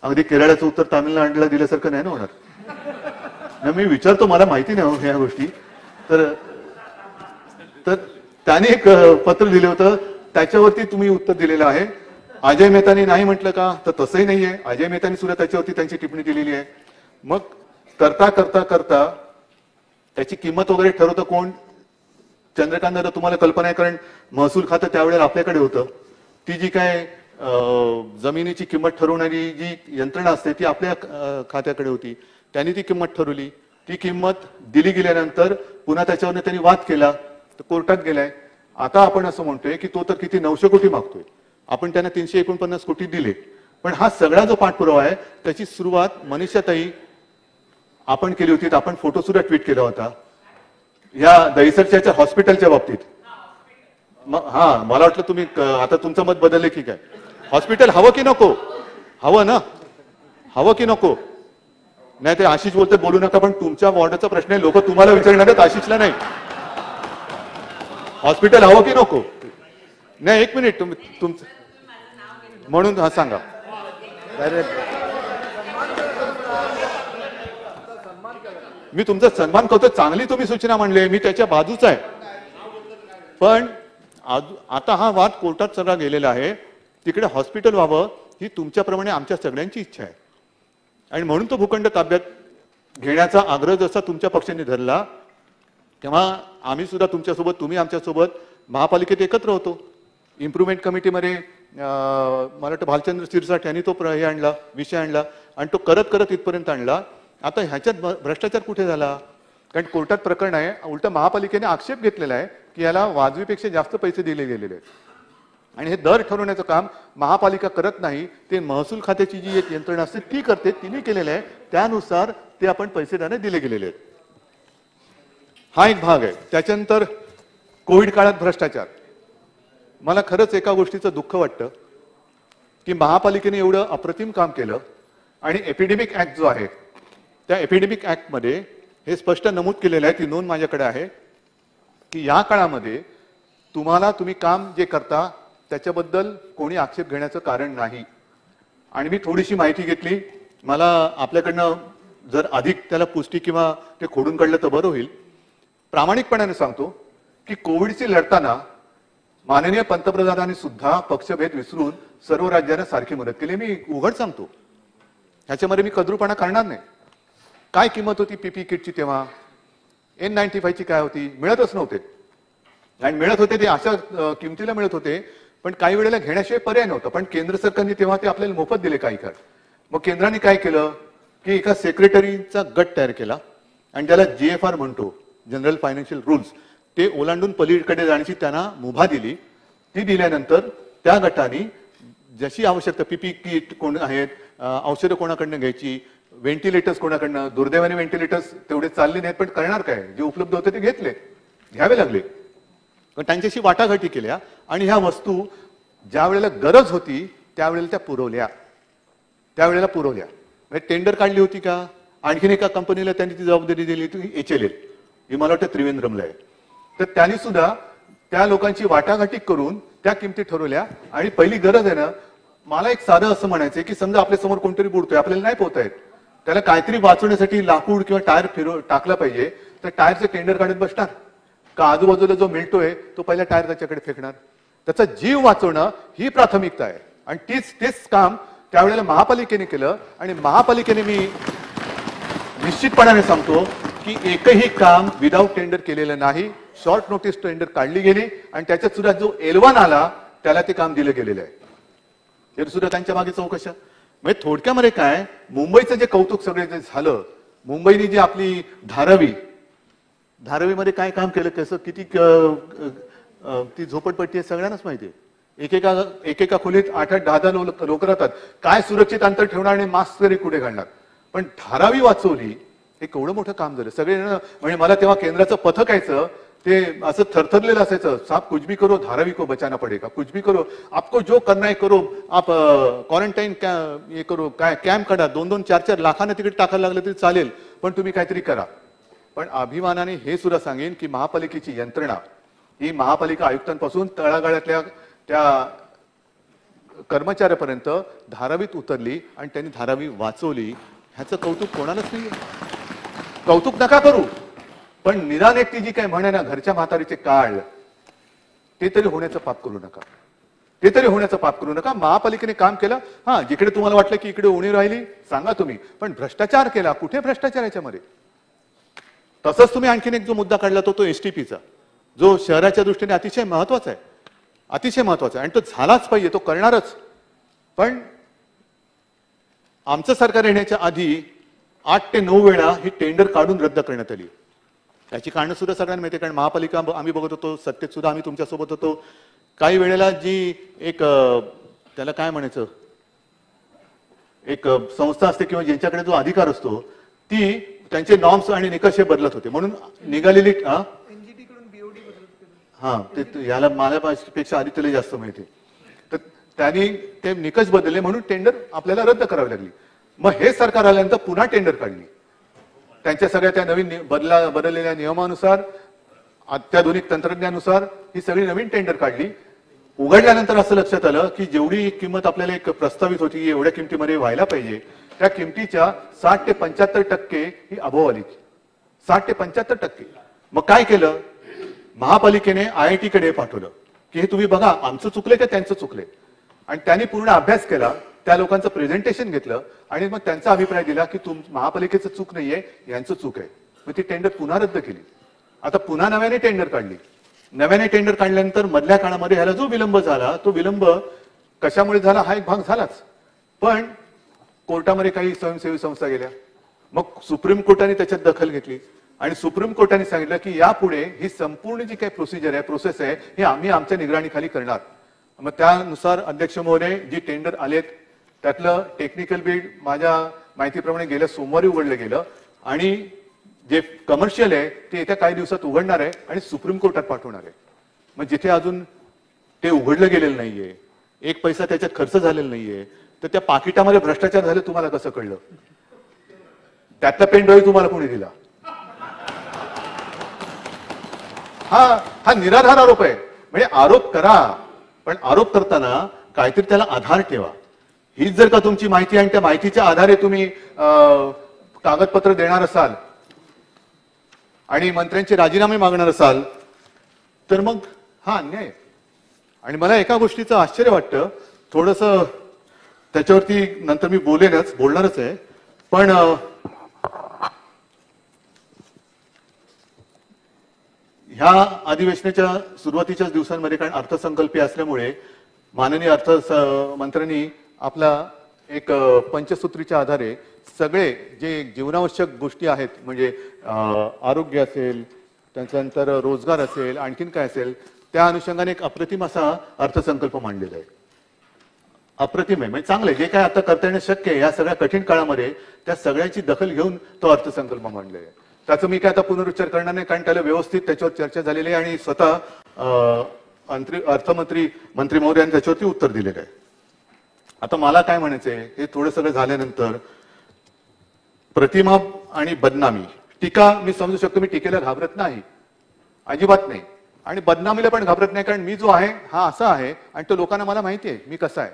अगदी केरळाचं उत्तर तामिळनाडूला दिल्यासारखं नाही ना होणार. मी विचारतो, मला माहिती नाही ह्या गोष्टी. तर त्याने एक पत्र दिलं होतं, त्याच्यावरती तुम्ही उत्तर दिलेलं आहे. अजय मेहतानी नाही म्हटलं का? तर तसंही नाहीये. अजय मेहतानी सुद्धा त्याच्यावरती त्यांची टिप्पणी दिलेली आहे. मग करता करता करता त्याची किंमत वगैरे ठरवतं कोण? चंद्रकांत दादा, तुम्हाला कल्पना आहे, कारण महसूल खातं त्यावेळेला आपल्याकडे होतं. ती जी काय जमिनीची किंमत ठरवणारी जी यंत्रणा असते ती आपल्या खात्याकडे होती. त्यांनी ती किंमत ठरवली. ती किंमत दिली गेल्यानंतर पुन्हा त्याच्यावर त्यांनी वाद केला, तर कोर्टात गेलाय. आता आपण असं म्हणतोय की तो तर किती 900 कोटी मागतोय, आपण त्यांना 349 कोटी दिले. पण हा सगळा जो पाठपुरावा आहे त्याची सुरुवात मनीषाताई आपण केली होती. आपण फोटो सुद्धा ट्विट केला होता या दहिसरच्या हॉस्पिटलच्या बाबतीत. हा, मला वाटलं तुम्ही आता तुमचं मत बदलले की काय? हॉस्पिटल हवं की नको? हवं ना? हवं की नको? नाही ते आशिष बोलते बोलू नका, पण तुमच्या वॉर्डाचा प्रश्न आहे, लोक तुम्हाला विचारणार आहेत, आशिषला नाही. हॉस्पिटल हवं की नको? नाही, एक मिनिट, तुमचं म्हणून हा सांगा. मी तुमचा सन्मान करतो, चांगली तुम्ही सूचना मांडली, मी त्याच्या बाजूचा आहे. पण आता हा वाद कोर्टात सगळा गेलेला आहे. तिकडे हॉस्पिटल व्हावं ही तुमच्याप्रमाणे आमच्या सगळ्यांची इच्छा आहे, आणि म्हणून तो भूखंड ताब्यात घेण्याचा आग्रह जसा तुमच्या पक्षाने धरला तेव्हा आम्ही सुद्धा तुमच्यासोबत, तुम्ही आमच्यासोबत महापालिकेत एकत्र होतो. इम्प्रुव्हमेंट कमिटीमध्ये मला वाटतं भालचंद्र सिरसाट यांनी तो विषय आणला आणि तो करत करत इथपर्यंत आणला. आता ह्याच्यात भ्रष्टाचार कुठे झाला? कारण कोर्टात प्रकरण आहे, उलट महापालिकेने आक्षेप घेतलेला आहे की याला वाजवीपेक्षा जास्त पैसे दिले गेलेले आहेत, आणि हे दर ठरवण्याचं काम महापालिका करत नाही, ते महसूल खात्याची जी एक यंत्रणा असते ती करते. तिने केलेलं आहे, त्यानुसार ते आपण पैसे त्याने दिले गेलेले आहेत. हा एक भाग आहे. त्याच्यानंतर कोविड काळात भ्रष्टाचार. मला खरंच एका गोष्टीचं दुःख वाटतं की महापालिकेने एवढं अप्रतिम काम केलं, आणि एपिडेमिक ऍक्ट जो आहे त्या एपिडेमिक ऍक्टमध्ये हे स्पष्ट नमूद केलेलं आहे, ती नोंद माझ्याकडे आहे, की या काळामध्ये तुम्ही काम जे करता त्याच्याबद्दल कोणी आक्षेप घेण्याचं कारण नाही. आणि मी थोडीशी माहिती घेतली, मला आपल्याकडनं जर अधिक त्याला पुष्टी किंवा ते खोडून काढलं तर बरं होईल. प्रामाणिकपणाने सांगतो की कोविडशी लढताना माननीय पंतप्रधानांनी सुद्धा पक्षभेद विसरून सर्व राज्यांना सारखी मदत केली. मी उघड सांगतो, ह्याच्यामध्ये मी कद्रूपणा करणार नाही. काय किंमत होती पीपी किटची तेव्हा? N95 ची काय होती? मिळतच नव्हते, आणि मिळत होते ते अशा किमतीला मिळत होते, पण काही वेळेला घेण्याशिवाय पर्याय नव्हता. पण केंद्र सरकारने तेव्हा ते आपल्याला मोफत दिले काही काळ. मग केंद्राने काय केलं की एका सेक्रेटरीचा गट तयार केला, आणि त्याला GFR म्हणतो, जनरल फायनान्शियल रूल्स, ते ओलांडून पलीकडे जाण्याची त्यांना मुभा दिली. ती दिल्यानंतर त्या गटाने जशी आवश्यकता पीपी किट कोण आहेत, औषधं कोणाकडनं घ्यायची, व्हेंटिलेटर्स कोणाकडनं, दुर्दैवाने व्हेंटिलेटर्स तेवढे चालले नाहीत, पण करणार काय, जे उपलब्ध होते ते घेतले, घ्यावे लागले. पण त्यांच्याशी वाटाघाटी केल्या आणि ह्या वस्तू ज्या वेळेला गरज होती त्यावेळेला त्या पुरवल्या. म्हणजे टेंडर काढली होती का, आणखीन एका कंपनीला त्यांनी ती जबाबदारी दिली होती HLL, ही मला वाटतं त्रिवेंद्रमला आहे. तर त्यांनी सुद्धा त्या लोकांची वाटाघाटी करून त्या किमती ठरवल्या. आणि पहिली गरज आहे ना, मला एक साधं असं म्हणायचंय की समजा आपल्या समोर कोणतरी बुडतोय, आपल्याला नाही पोहता येत, त्याला काहीतरी वाचवण्यासाठी लाकूड किंवा टायर टाकला पाहिजे, तर टायरचे टेंडर काढत बसणार का आजूबाजूला जो मिळतोय तो पहिला टायर त्याच्याकडे फेकणार? त्याचा जीव वाचवणं ही प्राथमिकता आहे. आणि तेच काम त्यावेळेला महापालिकेने केलं. आणि महापालिकेने मी निश्चितपणाने सांगतो की एकही काम विदाऊट टेंडर केलेलं नाही. शॉर्ट नोटीस टेंडर काढली गेली आणि त्याच्यात सुद्धा जो L1 आला त्याला ते काम दिलं गेलेलं आहे. हे सुद्धा त्यांच्या मागे चौकशा. म्हणजे थोडक्यामध्ये काय, मुंबईचं जे कौतुक सगळे जे झालं, मुंबईने जी आपली धारावीमध्ये काय काम केलं, कसं किती ती झोपडपट्टी आहे सगळ्यांनाच माहिती आहे. एकेका खोलीत 8-8, 10-10 लोक राहतात. काय सुरक्षित अंतर ठेवणार आणि मास्क तरी कुठे घालणार? पण धारावी वाचवली, हे केवढं मोठं काम झालं. सगळे म्हणजे मला तेव्हा केंद्राचं पथक यायचं, ते असं थरथरलेलं असायचं, साहब कुछ भी करो धारावी को बचाना पडेगा, कुछ भी करो, आपको जो करना है करो, आप क्वारंटाईन हे करो, काय कॅम्प काढा, 2-2, 4-4 लाखांना तिकीट टाकायला लागलं तरी चालेल, पण तुम्ही काहीतरी करा. पण अभिमानाने हे सुद्धा सांगेन की महापालिकेची यंत्रणा ही महापालिका आयुक्तांपासून तळागाळातल्या त्या कर्मचाऱ्यापर्यंत धारावीत उतरली आणि त्यांनी धारावी वाचवली. ह्याचं कौतुक कोणालाच नाही. कौतुक नका करू, पण निदान एक ती जी काय म्हणे ना, घरच्या म्हातारीचे काळ, ते तरी होण्याचं पाप करू नका. महापालिकेने काम केलं. हा, जिकडे तुम्हाला वाटलं की इकडे उणी राहिली सांगा तुम्ही, पण भ्रष्टाचार केला, कुठे भ्रष्टाचार याच्यामध्ये? तसंच तुम्ही आणखीन एक जो मुद्दा काढला तो STPचा, जो शहराच्या दृष्टीने अतिशय महत्वाचा आहे आणि तो झालाच पाहिजे, तो करणारच. पण आमचं सरकार येण्याच्या आधी 8 ते 9 वेळा ही टेंडर काढून रद्द करण्यात आली. त्याची कारणं सुद्धा सगळ्यांना माहिती आहे, कारण महापालिका आम्ही बघत होतो, सत्तेत सुद्धा आम्ही तुमच्यासोबत होतो. काही वेळेला जी एक त्याला काय म्हणायचं, एक संस्था असते किंवा ज्यांच्याकडे जो अधिकार असतो, ती त्यांचे नॉर्म्स आणि निकष हे बदलत होते. म्हणून निघालेली ते याला माझ्यापेक्षा आधी त्याला जास्त माहिती. तर त्यांनी ते निकष बदलले म्हणून टेंडर आपल्याला रद्द करावी लागली. मग हे सरकार आल्यानंतर पुन्हा टेंडर काढली. त्यांच्या सगळ्या त्या नवीन बदललेल्या नियमानुसार, अत्याधुनिक तंत्रज्ञानानुसार ही सगळी नवीन टेंडर काढली. उघडल्यानंतर असं लक्षात आलं की जेवढी किंमत आपल्याला एक प्रस्तावित होती, एवढ्या किमतीमध्ये व्हायला पाहिजे, त्या किमतीच्या 60 ते 75% ही अभाव आली. 60 ते 75%. मग काय केलं? महापालिकेने IIT कडे पाठवलं की हे तुम्ही बघा, आमचं चुकले का त्यांचं चुकले. आणि त्यांनी पूर्ण अभ्यास केला, त्या लोकांचं प्रेझेंटेशन घेतलं आणि मग त्यांचा अभिप्राय दिला की महापालिकेचं चूक नाहीये, यांचं चूक आहे. मग ती टेंडर पुन्हा रद्द केली. आता पुन्हा नव्याने टेंडर काढली. नव्याने टेंडर काढल्यानंतर मधल्या काळामध्ये ह्याला जो विलंब झाला, तो विलंब कशामुळे झाला हा एक भाग झालाच. पण कोर्टामध्ये काही स्वयंसेवी संस्था गेल्या, मग सुप्रीम कोर्टाने त्याच्यात दखल घेतली आणि सुप्रीम कोर्टाने सांगितलं की यापुढे ही संपूर्ण जी काही प्रोसेस आहे ही आम्ही आमच्या निगराणीखाली करणार. मग त्यानुसार अध्यक्ष महोदय, जी टेंडर आलेत त्यातलं टेक्निकल बिड माझ्या माहितीप्रमाणे गेल्या सोमवारी उघडलं गेलं आणि जे कमर्शियल आहे ते येत्या काही दिवसात उघडणार आहे आणि सुप्रीम कोर्टात पाठवणार आहे. मग जिथे अजून ते उघडलं गेलेलं नाहीये, एक पैसा त्याच्यात खर्च झालेला नाहीये, तर त्या पाकिटामध्ये भ्रष्टाचार झाले तुम्हाला कसं कळलं? त्यातला पेन ड्राईव्ह तुम्हाला कोणी दिला? हा निराधार आरोप आहे. म्हणजे आरोप करा, पण आरोप करताना काहीतरी त्याला आधार ठेवा. हीच जर का तुमची माहिती आणि त्या माहितीच्या आधारे तुम्ही कागदपत्र देणार असाल आणि मंत्र्यांचे राजीनामे मागणार असाल तर मग हा अन्याय. आणि मला एका गोष्टीचं आश्चर्य वाटतं, थोडंसं त्याच्यावरती नंतर मी बोलणारच आहे, पण ह्या अधिवेशनाच्या सुरुवातीच्याच दिवसांमध्ये, कारण अर्थसंकल्पीय असल्यामुळे माननीय अर्थमंत्र्यांनी आपला एक पंचसूत्रीच्या आधारे सगळे जे जीवनावश्यक गोष्टी आहेत, म्हणजे आरोग्य असेल, त्याच्यानंतर रोजगार असेल, आणखीन काय असेल, त्या अनुषंगाने एक अप्रतिम असा अर्थसंकल्प मांडलेला आहे. अप्रतिम आहे, म्हणजे चांगलं आहे. जे काय आता करता येणं शक्य आहे या सगळ्या कठीण काळामध्ये त्या सगळ्यांची दखल घेऊन तो अर्थसंकल्प मांडलेला आहे. त्याचं मी काय आता पुनरुच्चार करणार नाही, कारण त्याला व्यवस्थित त्याच्यावर चर्चा झालेली आहे आणि स्वतः अर्थमंत्री मंत्री महोदयांनी त्याच्यावरती उत्तर दिलेलं आहे. आता मला काय म्हणायचंय, हे थोडं सगळं झाल्यानंतर प्रतिमा आणि बदनामी, टीका मी समजू शकतो, मी टीकेला घाबरत नाही, अजिबात नाही, आणि बदनामीला पण घाबरत नाही, कारण मी जो आहे हा असा आहे आणि तो लोकांना मला माहिती आहे मी कसा आहे,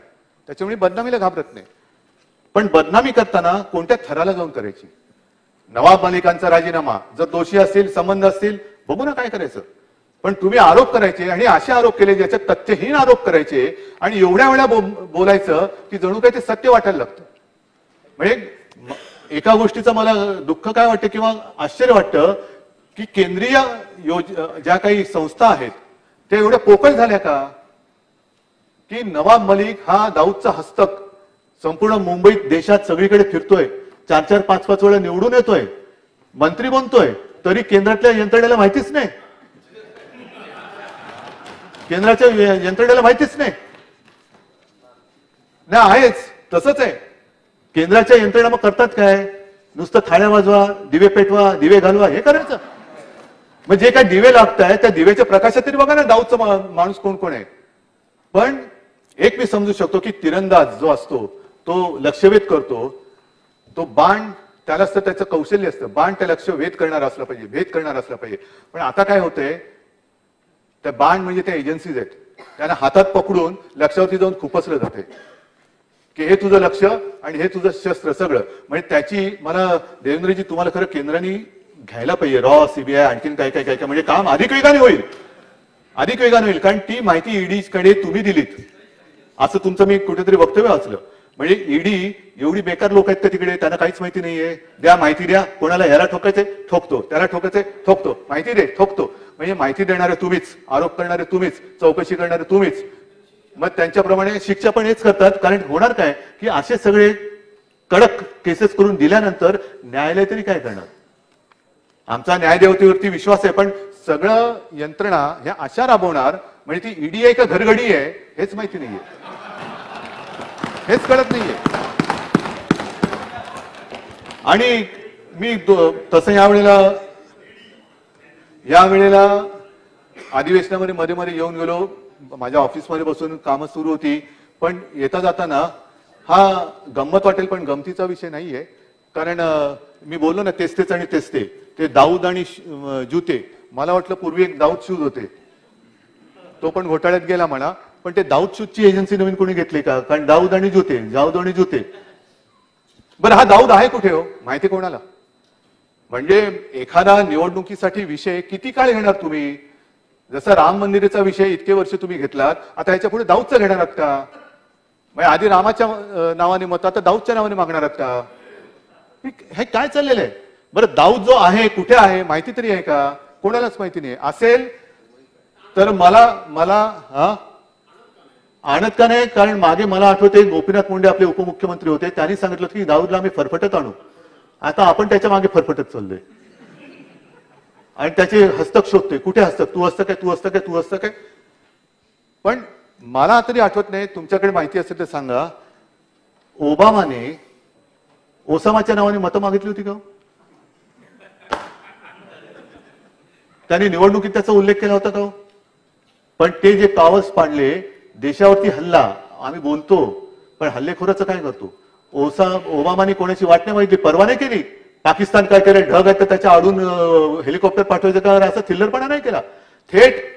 त्याच्यामुळे बदनामीला घाबरत नाही. पण बदनामी करताना कोणत्या थराला जाऊन करायची? नवाब मलिकांचा राजीनामा, जर दोषी असतील, संबंध असतील, बघू ना काय करायचं. पण तुम्ही आरोप करायचे आणि असे आरोप केले ज्याच्यात तथ्यहीन आरोप करायचे आणि एवढ्या वेळा बोलायचं की जणू काही ते सत्य वाटायला लागतं. म्हणजे एका गोष्टीचं मला दुःख काय वाटतं किंवा आश्चर्य वाटतं की केंद्रीय ज्या काही संस्था आहेत त्या एवढ्या पोकळ झाल्या का की नवाब मलिक हा दाऊदचा हस्तक संपूर्ण मुंबईत देशात सगळीकडे फिरतोय, 4-4, 5-5 वेळा निवडून येतोय, मंत्री बनतोय, तरी केंद्रातल्या यंत्रणेला माहितीच नाही, केंद्राच्या यंत्रणेला माहितीच नाही. आहेच तसंच आहे. केंद्राच्या यंत्रणा मग करतात काय? नुसतं थाळ्या वाजवा, दिवे पेटवा, दिवे घालवा, हे करायचं. मग जे काय दिवे लागताय त्या दिव्याच्या प्रकाशात तरी बघा ना दाऊदचा माणूस कोण कोण आहे. पण एक मी समजू शकतो की तिरंदाज जो असतो तो लक्ष्यभेद करतो, तो बाण त्याला असतं, त्याचं कौशल्य असतं, बाण त्या लक्ष भेद करणार असलं पाहिजे, भेद करणार असला पाहिजे. पण आता काय होतंय, त्या बाण म्हणजे त्या एजन्सीज आहेत, त्यांना हातात पकडून लक्षावरती जाऊन खुपसलं जाते की हे तुझं लक्ष आणि हे तुझं शस्त्र सगळं. म्हणजे त्याची मला देवेंद्रजी तुम्हाला खरं केंद्राने घ्यायला पाहिजे, रॉ, सीबीआय, आणखीन काय काय काय काय, म्हणजे काम अधिक वेगाने होईल, अधिक वेगाने होईल. कारण ती माहिती ईडी कडे तुम्ही दिलीत असं तुमचं मी कुठेतरी वक्तव्य वाचलं. म्हणजे ईडी एवढी बेकार लोक आहेत का तिकडे, त्यांना काहीच माहिती नाहीये. द्या माहिती द्या, कोणाला याला ठोकायचे ठोकतो, त्याला ठोकायचे ठोकतो, माहिती दे ठोकतो. म्हणजे माहिती देणारे तुम्हीच, आरोप करणारे तुम्हीच, चौकशी करणारे तुम्हीच. मग त्यांच्याप्रमाणे शिक्षा पण हेच करतात. कारण होणार काय की असे सगळे कडक केसेस करून दिल्यानंतर न्यायालय तरी काय करणार? आमचा न्यायदेवतेवरती विश्वास आहे, पण सगळं यंत्रणा ह्या अशा राबवणार, म्हणजे ती ईडी आहे का घरगडी आहे हेच माहिती नाहीये, हेच कळत नाहीये. आणि मी तसं यावेळेला अधिवेशनामध्ये मध्ये मध्ये येऊन गेलो, माझ्या ऑफिसमध्ये बसून कामं सुरू होती. पण येता जाताना हा गंमत वाटेल पण गमतीचा विषय नाहीये. कारण मी बोललो ना तेच आणि ते दाऊद आणि जुते, मला वाटलं पूर्वी एक दाऊद शूज होते, तो पण घोटाळ्यात गेला म्हणा. पण ते दाऊद शूजची एजन्सी नवीन कोणी घेतली का? कारण दाऊद आणि जुते. बरं हा दाऊद आहे कुठे हो, माहिती कोणाला? म्हणजे एखादा निवडणुकीसाठी विषय किती काळ घेणार तुम्ही? जसा राम मंदिराचा विषय इतके वर्ष तुम्ही घेतलात, आता ह्याच्या पुढे दाऊदचा घेणार आहात का? म्हणजे आधी रामाच्या नावाने मत, आता दाऊदच्या नावाने मागणार आहात का? हे काय चाललेलं आहे? बरं दाऊद जो आहे कुठे आहे माहिती तरी आहे का? कोणालाच माहिती नाही. असेल तर मला आणत का नाही? कारण मागे मला आठवते गोपीनाथ मुंडे आपले उपमुख्यमंत्री होते, त्यांनी सांगितलं की दाऊदला आम्ही फरफटत आणू. आता आपण त्याच्या मागे फरफटत चाललोय आणि त्याचे हस्तक शोधतोय. कुठे हस्तक? तू हस्तक आहे. पण मला तरी आठवत नाही, तुमच्याकडे माहिती असेल तर सांगा, ओबामाने ओसामाच्या नावाने मतं मागितली होती का? त्यांनी निवडणुकीत त्याचा उल्लेख केला होता का? पण ते जे कावस पाडले, देशावरती हल्ला, आम्ही बोलतो पण हल्लेखोराचं काय करतो? ओबामाने कोणाची वाट नाही माहिती, परवा नाही केली. पाकिस्तान काय केलं, ढग आहे तर त्याच्या आडून हेलिकॉप्टर पाठवायचं का, असा थिल्लरपणा नाही केला. थेट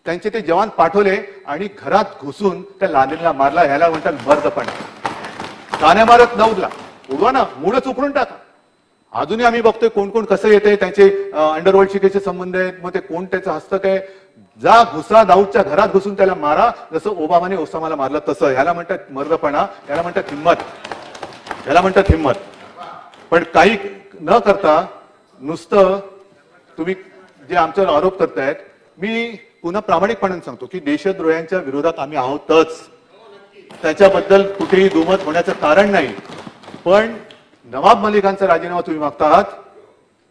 त्यांचे ते जवान पाठवले आणि घरात घुसून त्या लादेनला मारला. ह्याला म्हणतात मर्दपणा. कान्या मारत दाऊदला उडवा ना, मूळच उकळून टाका. अजूनही आम्ही बघतोय कोण कोण कसं येते, त्यांचे अंडरवर्ल्ड शिकेचे संबंध आहेत, मग ते कोण त्याचं हस्तक आहे. जा घुसा दाऊदच्या घरात घुसून त्याला मारा, जसं ओबामाने ओसामाला मारलं तसं. ह्याला म्हणतात मर्दपणा, ह्याला म्हणतात हिंमत. पण काही न करता नुसतं तुम्ही जे आमच्यावर आरोप करतायत, मी पुन्हा प्रामाणिकपणाने सांगतो की देशद्रोह्यांच्या विरोधात आम्ही आहोतच, त्याच्याबद्दल कुठेही दुमत होण्याचं कारण नाही. पण नवाब मलिकांचा राजीनामा तुम्ही मागता आहात,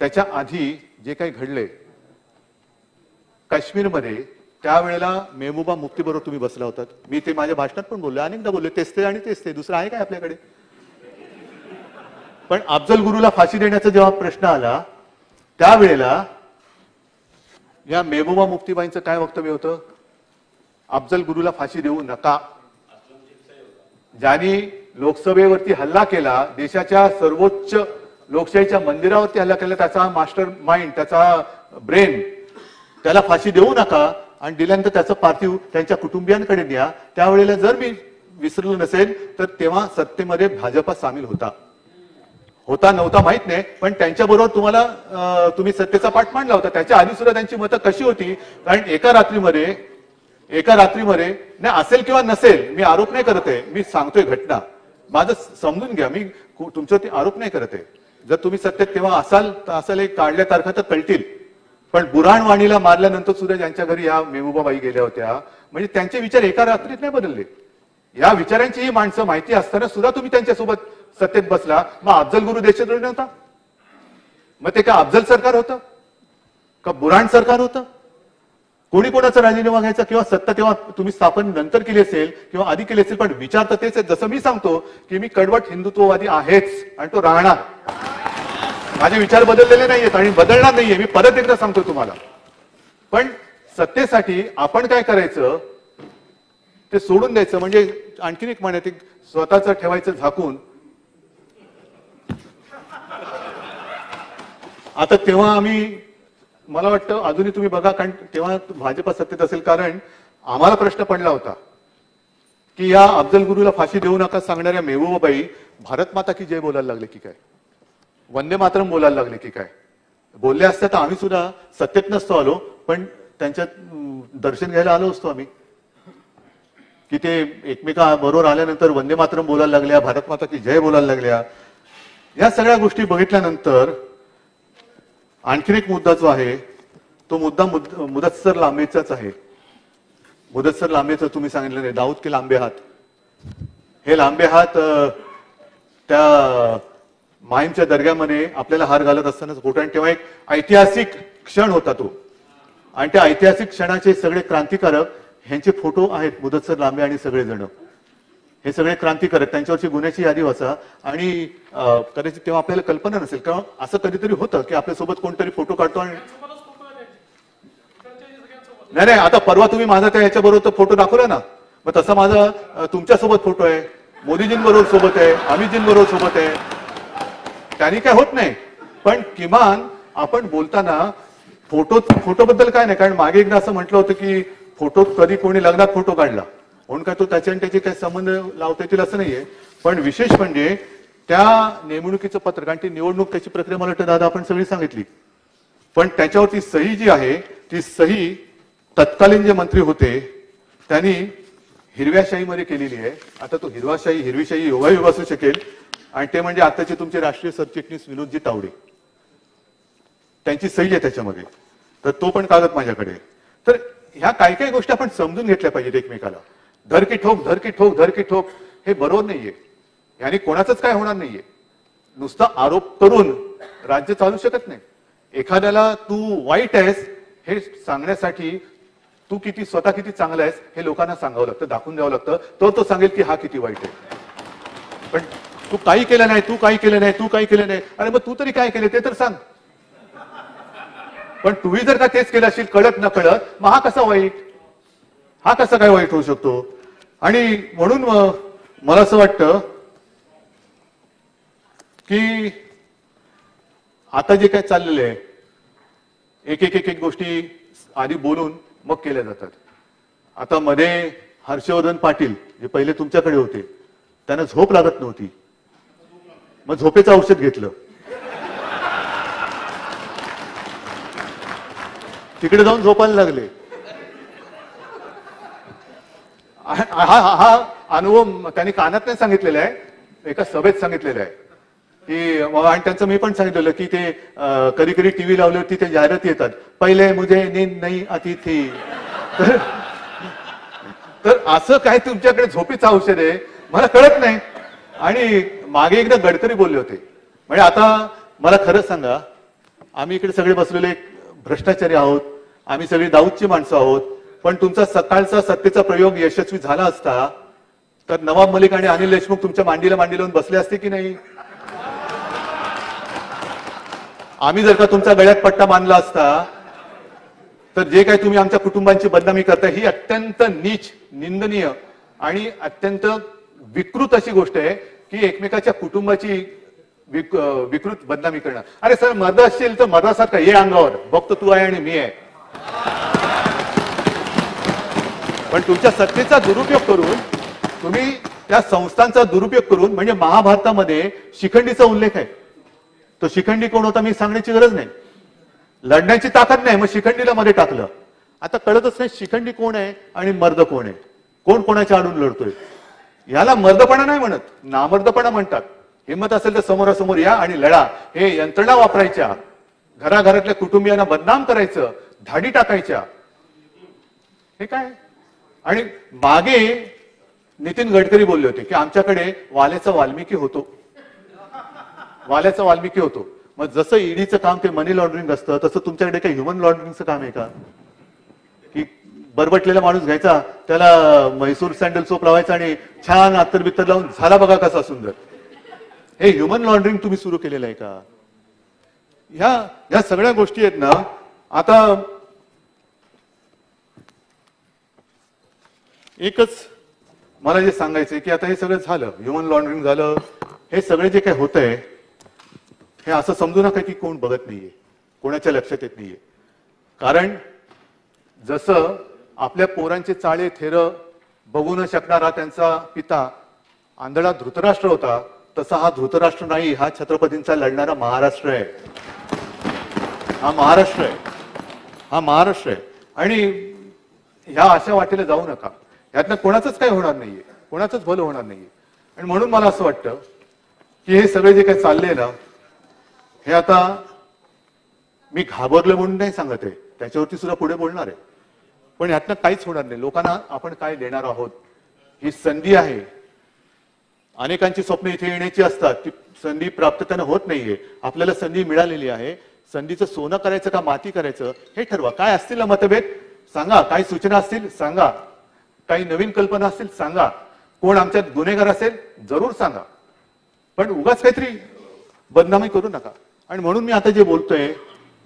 त्याच्या आधी जे काही घडले काश्मीरमध्ये, त्यावेळेला मेहबूबा मुफ्ती बरोबर तुम्ही बसला होतात. मी ते माझ्या भाषणात पण बोललो, अनेकदा बोललो, तेच ते आणि तेच ते, दुसरं आहे काय आपल्याकडे. पण अफजल गुरुला फाशी देण्याचा जेव्हा प्रश्न आला त्यावेळेला या मेहबूबा मुफ्तीबाईंचं काय वक्तव्य होतं, अफजल गुरुला फाशी देऊ नका. ज्यांनी लोकसभेवरती हल्ला केला, देशाच्या सर्वोच्च लोकशाहीच्या मंदिरावरती हल्ला केला, त्याचा मास्टर माइंड, त्याचा ब्रेन, त्याला फाशी देऊ नका. आणि दिल्यानंतर त्याचं पार्थिव त्यांच्या कुटुंबियांकडे द्या. त्यावेळेला जर मी विसरलो नसेल तर तेव्हा सत्तेमध्ये भाजपा सामील होता नव्हता माहित नाही, पण त्यांच्याबरोबर तुम्ही सत्तेचा पाठ मांडला होता. त्याच्या आधी सुद्धा त्यांची मतं कशी होती, कारण एका रात्रीमध्ये नाही, असेल किंवा नसेल, मी आरोप नाही करत आहे, मी सांगतोय घटना, माझं समजून घ्या, मी तुमच्यावरती आरोप नाही करत आहे. जर तुम्ही सत्तेत तेव्हा असाल तर असाल, एक काढल्या तारखा तर कळतील. पण बुराण वाणीला मारल्यानंतर सुद्धा ज्यांच्या घरी या मेहबूबाबाई गेल्या होत्या, म्हणजे त्यांचे विचार एका रात्रीत नाही बदलले. या विचारांची ही माणसं माहिती असताना सुद्धा तुम्ही त्यांच्यासोबत सत्तेत बसला. मग अफजल गुरु देशद्रोही नव्हता, मग ते का अफजल सरकार होतं का बुराण सरकार होतं? कोणी कोणाचा राजीनामा घ्यायचा किंवा सत्ता तेव्हा तुम्ही स्थापन नंतर केली असेल किंवा आधी केली असेल, पण विचार तर तेच आहे. जसं मी सांगतो की मी कडवट हिंदुत्ववादी आहेच आणि तो राहणार, माझे विचार बदललेले नाहीयेत आणि बदलणार नाहीये, मी परत एकदा सांगतो तुम्हाला. पण सत्तेसाठी आपण काय करायचं ते सोडून द्यायचं. म्हणजे आणखीन एक म्हण आहे, स्वतःच ठेवायचं झाकून. आता तेव्हा मला वाटतं अजूनही तुम्ही बघा, कारण तेव्हा भाजपा सत्तेत असेल, कारण आम्हाला प्रश्न पडला होता की या अफजल गुरुला फाशी देऊ नका सांगणाऱ्या मेहबूबाबाई भारत माता की जय बोलायला लागले की काय, वंदे मातरम बोलायला लागले की काय. बोलले असते तर आम्ही सुद्धा सत्तेत नसतो आलो, पण त्यांच्यात दर्शन घ्यायला आलो असतो आम्ही, की ते एकमेका बरोबर आल्यानंतर वंदे मातरम बोलायला लागल्या, भारत माता की जय बोलायला लागल्या. या सगळ्या गोष्टी बघितल्यानंतर आणखीन एक मुद्दा जो आहे तो मुद्दा मुदस्सर लांबेचाच आहे. मुदस्सर लांबेचं तुम्ही सांगितलं नाही, दाऊद के लांबे हात. हे लांबे हात त्या माहीमच्या दर्ग्यामध्ये आपल्याला हार घालत असतानाच फोटो, आणि तेव्हा एक ऐतिहासिक क्षण होता तो, आणि त्या ऐतिहासिक क्षणाचे सगळे क्रांतिकारक ह्यांचे फोटो आहेत, मुदस्सर लांबे आणि सगळेजण. हे सगळे क्रांतिकारक, त्यांच्यावरची गुन्ह्याची यादी वाचा. आणि कदाचित तेव्हा आपल्याला कल्पना नसेल, कारण असं कधीतरी होतं की आपल्यासोबत कोणतरी फोटो काढतो आणि नाही, आता परवा तुम्ही माझा त्या याच्याबरोबर फोटो दाखवला ना, मग तसा माझा तुमच्यासोबत फोटो आहे, मोदीजींबरोबर सोबत आहे, अमितजींबरोबर सोबत आहे. त्यांनी काय होत नाही, पण किमान आपण बोलताना फोटोबद्दल काय नाही. कारण मागे एकदा असं म्हटलं होतं की फोटो कधी कोणी लग्नात फोटो काढला म्हणून काय तो त्याचे आणि त्याचे काही संबंध लावता येतील असं नाहीये. पण विशेष म्हणजे त्या नेमणुकीचं पत्र, कारण ती निवडणूक त्याची प्रक्रिया मला वाटतं दादा आपण सगळी सांगितली, पण त्याच्यावरती सही जी आहे ती सही तत्कालीन जे मंत्री होते त्यांनी हिरव्या शाहीमध्ये केलेली आहे. आता तो हिरवी शाही योगायोग असू शकेल, आणि ते म्हणजे आताचे तुमचे राष्ट्रीय सरचिटणीस विनोदजी तावडे, त्यांची सही आहे त्याच्यामध्ये. तर तो पण कागद माझ्याकडे. तर ह्या काही काही गोष्टी आपण समजून घेतल्या पाहिजेत एकमेकाला. धर की ठोक हे बरोबर नाहीये, याने कोणाचंच काय होणार नाहीये. नुसता आरोप करून राज्य चालू शकत नाही. एखाद्याला तू वाईट आहेस हे सांगण्यासाठी तू स्वतः किती चांगला आहेस हे लोकांना सांगावं लागतं, दाखवून द्यावं लागतं, तो सांगेल की हा किती वाईट आहे. पण तू काही केलं नाही, अरे मग तू तरी काय केलं ते तर सांग. पण तुम्ही जर का तेच केलं असेल कळत न कळत, मग हा कसा काय वाईट होऊ शकतो. आणि म्हणून मला असं वाटतं की आता जे काय चाललेलं आहे, एक गोष्टी आधी बोलून मग केल्या जातात. आता मध्ये हर्षवर्धन पाटील जे पहिले तुमच्याकडे होते, त्यांना झोप लागत नव्हती, मग झोपेचं औषध घेतलं, तिकडे जाऊन झोपायला लागले. हा अनुभव त्यांनी कानात नाही सांगितलेला आहे, एका सभेत सांगितलेला आहे की, आणि त्यांचं मी पण सांगितलेलं की ते कधी कधी टीव्ही लावल्यावरती ते जाहिराती येतात, पहिले मुझे नींद नहीं आती थी. तर असं काय तुमच्याकडे झोपेचं औषध आहे मला कळत नाही. आणि मागे एकदा गडकरी बोलले होते, म्हणजे आता मला खरंच सांगा, आम्ही इकडे सगळे बसलेले भ्रष्टाचारी आहोत, आम्ही सगळी दाऊदची माणसं आहोत, पण तुमचा सकाळचा सत्तेचा प्रयोग यशस्वी झाला असता तर नवाब मलिक आणि अनिल देशमुख तुमच्या मांडीला मांडी लावून बसले असते की नाही? आम्ही जर का तुमचा गळ्यात पट्टा बांधला असता तर जे काही तुम्ही आमच्या कुटुंबांची बदनामी करताय ही अत्यंत नीच, निंदनीय आणि अत्यंत विकृत अशी गोष्ट आहे की एकमेकाच्या कुटुंबाची विकृत बदनामी करणं. अरे सर, मर्द असशील तर मर्दासारखा ये अंगावर, बघतो तू आहे आणि मी आहे. पण तुमच्या सत्तेचा दुरुपयोग करून, तुम्ही त्या संस्थांचा दुरुपयोग करून, म्हणजे महाभारतामध्ये शिखंडीचा उल्लेख आहे. तो शिखंडी कोण होता मी सांगण्याची गरज नाही. लढण्याची ताकद नाही, मग शिखंडीला मध्ये टाकलं. आता कळतच नाही शिखंडी कोण आहे आणि मर्द कोण आहे, कोण कोणाच्या आडून लढतोय. याला मर्दपणा नाही म्हणत, नामर्दपणा म्हणतात. हिंमत असेल तर समोरासमोर या आणि लढा. हे यंत्रणा वापरायच्या, घराघरातल्या कुटुंबियांना बदनाम करायचं, धाडी टाकायच्या, हे काय? आणि मागे नितीन गडकरी बोलले होते की आमच्याकडे वाल्याचा वाल्मिकी होतो, वाल्याचा वाल्मिकी होतो. मग जसं ईडीचं काम ते मनी लॉन्ड्रिंग असतं, तसं तुमच्याकडे काही ह्युमन लॉन्ड्रिंगचं काम आहे का? की बरबटलेला माणूस घ्यायचा, त्याला म्हैसूर सँडल सोप लावायचा आणि छान अत्तर बित्तर लावून झाला बघा कसा सुंदर. हे ह्युमन लॉन्ड्रिंग तुम्ही सुरू केलेलं आहे का? ह्या सगळ्या गोष्टी आहेत ना. आता एकच मला जे सांगायचंय की आता हे सगळं झालं, ह्युमन लॉन्ड्रिंग झालं, हे सगळे जे काही होत आहे हे असं समजू नका की कोण बघत नाहीये, कोणाच्या लक्षात येत नाहीये. कारण जसं आपल्या पोरांचे चाळे थेर बघू न शकणारा त्यांचा पिता आंधळा धृतराष्ट्र होता, तसा हा धृतराष्ट्र नाही, हा छत्रपतींचा लढणारा महाराष्ट्र आहे. हा महाराष्ट्र आहे, हा महाराष्ट्र आहे. आणि ह्या अशा वाटेला जाऊ नका. यातनं कोणाचंच काही होणार नाहीये, कोणाचंच भलं होणार नाहीये. आणि म्हणून मला असं वाटतं की हे सगळे जे काही चाललंय ना, हे आता मी घाबरलं म्हणून नाही सांगत आहे, त्याच्यावरती सुद्धा पुढे बोलणार आहे. पण यातनं काहीच होणार नाही. लोकांना आपण काय देणार आहोत, ही संधी आहे. अनेकांची स्वप्न इथे येण्याची असतात, ती संधी प्राप्त त्यांना होत नाहीये. आपल्याला संधी मिळालेली आहे. संधीचं सोनं करायचं का माती करायचं हे ठरवा. काय असतील ना मतभेद सांगा, काही सूचना असतील सांगा, काही नवीन कल्पना असतील सांगा, कोण आमच्यात गुन्हेगार असेल जरूर सांगा, पण उगाच काहीतरी बदनामी करू नका. आणि म्हणून मी आता जे बोलतोय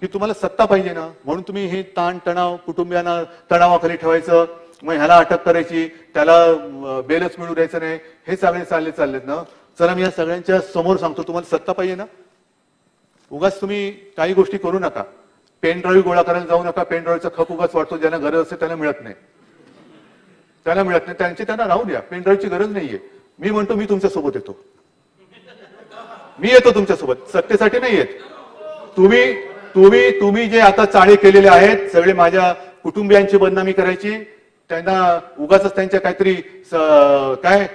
की तुम्हाला सत्ता पाहिजे ना, म्हणून तुम्ही हे ताण तणाव कुटुंबियांना तणावाखाली ठेवायचं, मग ह्याला अटक करायची, त्याला बेलच मिळू द्यायचं नाही, हे सगळे चाललेत ना. चला मी या सगळ्यांच्या समोर सांगतो, तुम्हाला सत्ता पाहिजे ना, उगाच तुम्ही काही गोष्टी करू नका. पेन ड्राईव्ह गोळा करायला जाऊ नका. पेन ड्राईव्हचा खप उगाच वाटतो, ज्यांना गरज असते त्यांना मिळत नाही, त्यांना मिळत नाही, त्यांना राहू द्या. पेन ड्राईव्हची गरज नाहीये. मी म्हणतो मी तुमच्या सोबत येतो, मी येतो तुमच्या सोबत, सत्तेसाठी नाही येत. तुम्ही जे आता चाळे केलेले आहेत सगळे माझ्या कुटुंबियांची बदनामी करायची, त्यांना उगाच त्यांच्या काहीतरी काय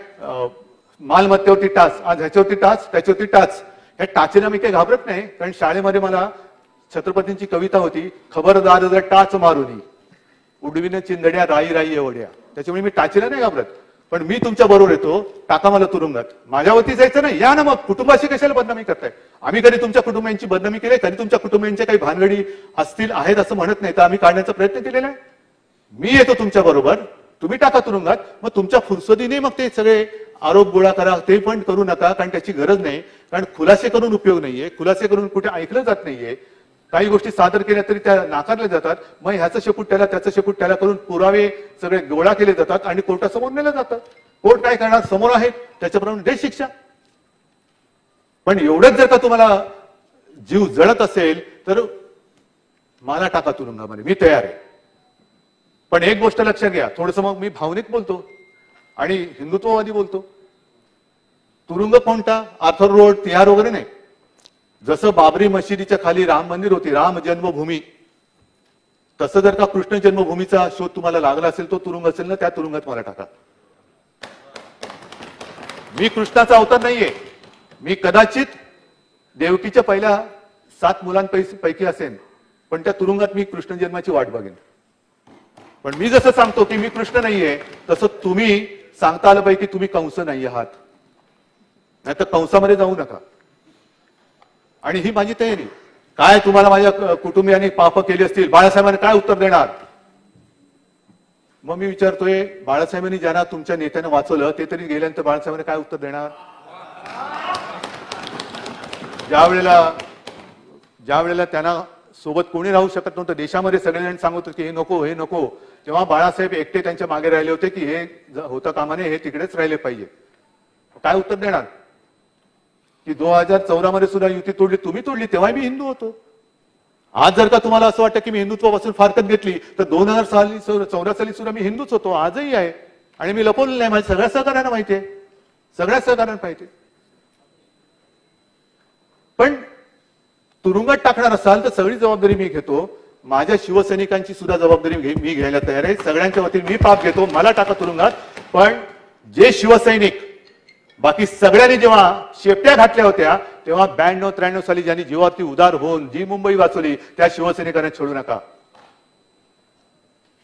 मालमत्तेवरती टाच, आज ह्याच्यावरती टाच त्याच्यावरती टाच, ह्या टाचेला मी काही घाबरत नाही. कारण शाळेमध्ये मला छत्रपतींची कविता होती, खबरदार जर टाच मारुनी उडविन चिंधड्या राई राई एवढ्या. त्याच्यामुळे मी टाचेला नाही घाबरत. पण मी तुमच्या बरोबर येतो, टाका मला तुरुंगात. माझ्यावरती जायचं नाही, या ना मग. कुटुंबाशी कशाला बदनामी करताय? आम्ही कधी तुमच्या कुटुंबियांची बदनामी केली? कधी तुमच्या कुटुंबियांच्या काही भानगडी असतील आहेत असं म्हणत नाही, तर आम्ही काढण्याचा प्रयत्न केलेला आहे. मी येतो तुमच्या बरोबर, तुम्ही टाका तुरुंगात. मग तुमच्या फुरसतीने मग ते सगळे आरोप गोळा करा, ते पण करू नका, कारण त्याची गरज नाही. कारण खुलासे करून उपयोग नाहीये, खुलासे करून कुठे ऐकलं जात नाहीये. काही गोष्टी सादर केल्या तरी त्या नाकारल्या जातात. मग ह्याचं शेपूट त्याला, त्याचं शेपूट त्याला करून पुरावे सगळे गोळा केले जातात आणि कोर्टासमोर नेलं जातं. कोर्ट काय करणार, समोर आहे त्याच्याप्रमाणे दे शिक्षा. पण एवढंच जर का तुम्हाला जीव जळत असेल तर मला टाका तुरुंगामध्ये, मी तयार आहे. पण एक गोष्ट लक्षात घ्या, थोडस मग मी भावनिक बोलतो आणि हिंदुत्ववादी बोलतो. तुरुंग कोणता, आर्थर रोड, तिहार वगैरे नाही. जसं बाबरी मशिदीच्या खाली राम मंदिर होती, राम जन्मभूमी, तसं जर का कृष्ण जन्मभूमीचा शोध तुम्हाला लागला असेल, तो तुरुंग असेल ना, त्या तुरुंगात मला टाका. मी कृष्णाचा अवतार नाहीये. मी कदाचित देवकीच्या पहिल्या 7 मुलांपैकी असेन, पण त्या तुरुंगात मी कृष्ण जन्माची वाट बघेन. पण मी जसं सांगतो की मी कृष्ण नाहीये, तसं तुम्ही सांगता आलं पाहिजे की तुम्ही कंस नाही आहात, नाही तर कंसामध्ये जाऊ नका. आणि ही माझी तयारी. काय तुम्हाला माझ्या कुटुंबियांनी पाप केली असतील, बाळासाहेबांनी काय उत्तर देणार? मग मी विचारतोय, बाळासाहेबांनी ज्यांना तुमच्या नेत्यानं वाचवलं ते तरी गेल्यानंतर बाळासाहेबांनी काय उत्तर देणार? ज्या वेळेला त्यांना सोबत कोणी राहू शकत नव्हतं, देशामध्ये सगळेजण सांगत होते की हे नको हे नको, तेव्हा बाळासाहेब एकटे त्यांच्या मागे राहिले होते की हे होतं कामाने, हे तिकडेच राहिले पाहिजे. काय उत्तर देणार? की 2014 मध्ये सुद्धा युती तोडली, तुम्ही तोडली, तेव्हा मी हिंदू होतो. आज जर का तुम्हाला असं वाटतं की मी हिंदुत्वापासून फारकत घेतली, तर 2014 साली सुद्धा मी हिंदूच होतो, आजही आहे. आणि मी लपवलं नाही, माझ्या सगळ्या सहकार्यांना माहिती आहे, सगळ्या सहकार्यांना माहिती आहे. पण तुरुंगात टाकणार असाल तर सगळी जबाबदारी मी घेतो. माझ्या शिवसैनिकांची सुद्धा जबाबदारी मी घ्यायला तयार आहे. सगळ्यांच्या वतीने मी पाप घेतो, मला टाका तुरुंगात. पण जे शिवसैनिक बाकी सगळ्यांनी जेव्हा शेपट्या घातल्या होत्या, तेव्हा 92-93 साली ज्यांनी जीवावरती उदार होऊन जी मुंबई वाचवली, त्या शिवसैनिकांना सोडू नका.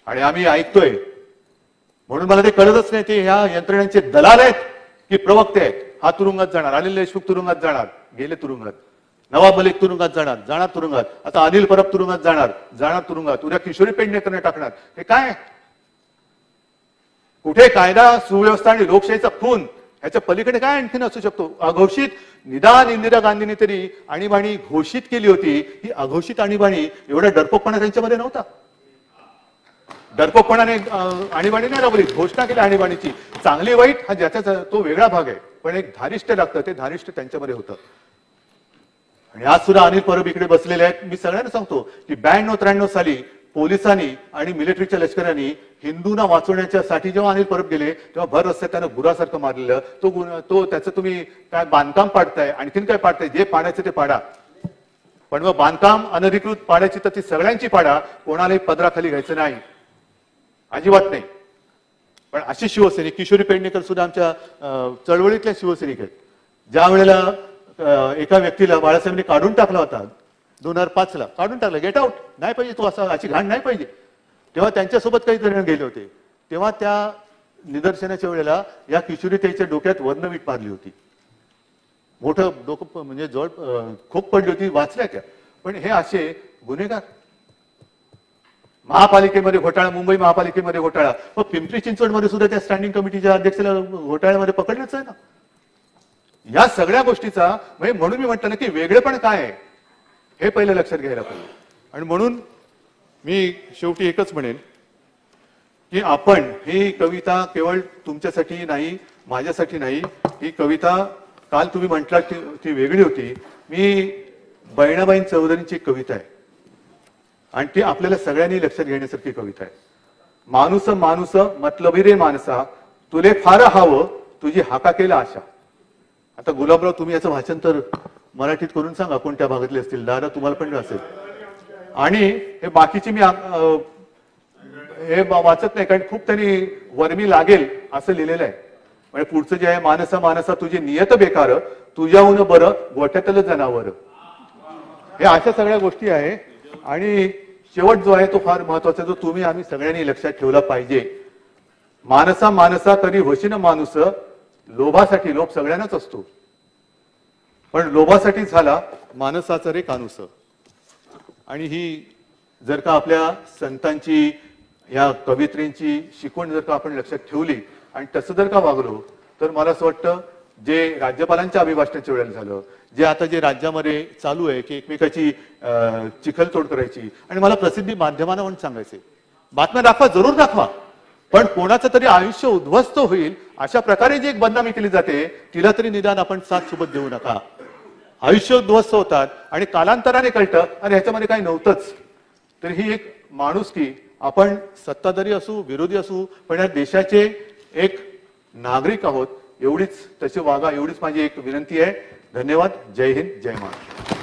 आणि आम्ही ऐकतोय म्हणून मला ते कळतच नाही, ते ह्या यंत्रणेचे दलाल आहेत की प्रवक्ते आहेत. हा तुरुंगात जाणार, अनिल देशमुख तुरुंगात जाणार, गेले तुरुंगात. नवाब मलिक तुरुंगात जाणार तुरुंगात. आता अनिल परब तुरुंगात जाणार तुरुंगात. उद्या किशोरी पेडणेकर टाकणार. हे काय? कुठे कायदा सुव्यवस्था आणि लोकशाहीचा खून? ह्याच्या पलीकडे काय आणखीन असू शकतो? अघोषित निदान इंदिरा गांधींनी तरी आणीबाणी घोषित केली होती. ही अघोषित आणीबाणी, एवढा डरपोकपणा त्यांच्यामध्ये नव्हता. डरपोकपणाने आणीबाणी नाही राबवली, घोषणा केली आणीबाणीची. चांगली वाईट हा ज्याचा तो वेगळा भाग आहे, पण एक धारिष्ट लागतं, ते धारिष्ट त्यांच्यामध्ये होतं. आणि आज सुद्धा अनिल परब इकडे बसलेले आहेत. मी सगळ्यांना सांगतो की 92-93 साली पोलिसांनी आणि मिलिटरीच्या लष्करांनी हिंदूंना वाचवण्यासाठी जेव्हा अनिल परब गेले, तेव्हा भर रस्त्यात त्यानं गुरासारखं मारलेलं. तो त्याचं तुम्ही काय बांधकाम पाडताय, आणखीन काय पाडताय? जे पाडायचं ते पाडा, पण मग बांधकाम अनधिकृत पाडायची तर ती सगळ्यांची पाडा, कोणालाही पदराखाली घ्यायचं नाही, अजिबात नाही. पण अशी शिवसैनिक, किशोरी पेडणेकर सुद्धा आमच्या चळवळीतल्या शिवसैनिक आहेत. ज्या वेळेला एका व्यक्तीला बाळासाहेबांनी काढून टाकला होता 2005 ला, काढून टाकलं, गेट आउट, नाही पाहिजे तू, अशी घाण नाही पाहिजे, तेव्हा त्यांच्यासोबत काही जण गेले होते. तेव्हा त्या निदर्शनाच्या वेळेला या किशोरी त्याच्या डोक्यात वर्णवीट मारली होती, मोठं डोकं म्हणजे जवळ खूप पडली होती, वाचल्या त्या. पण हे असे गुन्हेगार. महापालिकेमध्ये घोटाळा, मुंबई महापालिकेमध्ये घोटाळा, मग पिंपरी चिंचवडमध्ये सुद्धा त्या स्टँडिंग कमिटीच्या अध्यक्षाला घोटाळ्यामध्ये पकडलंच आहे ना. या सगळ्या गोष्टीचा म्हणजे म्हणून मी म्हटलं ना की वेगळेपण काय आहे हे पहिलं लक्षात घ्यायला पाहिजे. आणि म्हणून मी शेवटी एकच म्हणेन की आपण ही कविता केवळ तुमच्यासाठी नाही, माझ्यासाठी नाही. ही कविता काल तुम्ही म्हटला की ती वेगळी होती. मी बहिणाबाई चौधरींची कविता आहे आणि ती आपल्याला सगळ्यांनी लक्षात घेण्यासारखी कविता आहे. माणूस माणूस मतलबी रे माणसा, तुले फार हवं तुझी हाका केला आशा. आता गुलाबराव, तुम्ही याचं भाषांतर मराठीत करून सांगा, कोणत्या भागातले असतील. दादा तुम्हाला पण असेल. आणि हे बाकीची मी हे वाचत नाही, कारण खूप त्यांनी वर्मी लागेल असं लिहिलेलं आहे. म्हणजे पुढचं जे आहे, मानसा मानसा तुझी नियत बेकार, तुझ्याहून बरं गोठ्यातलं जनावर. हे अशा सगळ्या गोष्टी आहे. आणि शेवट जो आहे तो फार महत्वाचा, जो तुम्ही आम्ही सगळ्यांनी लक्षात ठेवला पाहिजे. मानसा मानसा तरी होशीन माणूस, लोभासाठी, लोभ सगळ्यांनाच असतो, पण लोभासाठी झाला मानसाचा रे कानूस. आणि ही जर का आपल्या संतांची, या कवित्रींची शिकवण जर का आपण लक्षात ठेवली आणि तसं जर का वागलो, तर मला असं वाटतं जे राज्यपालांच्या अभिभाषणाच्या वेळेला झालं, जे आता जे राज्यामध्ये चालू आहे की एकमेकाची चिखलतोड करायची. आणि मला प्रसिद्धी माध्यमांना म्हणून सांगायचे, बातम्या दाखवा, जरूर दाखवा, पण कोणाचं तरी आयुष्य उद्ध्वस्त होईल अशा प्रकारे जी एक बदनामी केली जाते, तिला तरी निदान आपण साथ सोबत देऊ नका. आयुष्य उद्ध्वस्त होतात आणि कालांतराने कळतं आणि ह्याच्यामध्ये काही नव्हतंच. तर ही एक माणुसकी, आपण सत्ताधारी असू, विरोधी असू, पण या देशाचे एक नागरिक आहोत, एवढीच तशी वागा, एवढीच माझी एक विनंती आहे. धन्यवाद. जय हिंद, जय महाराष्ट्र.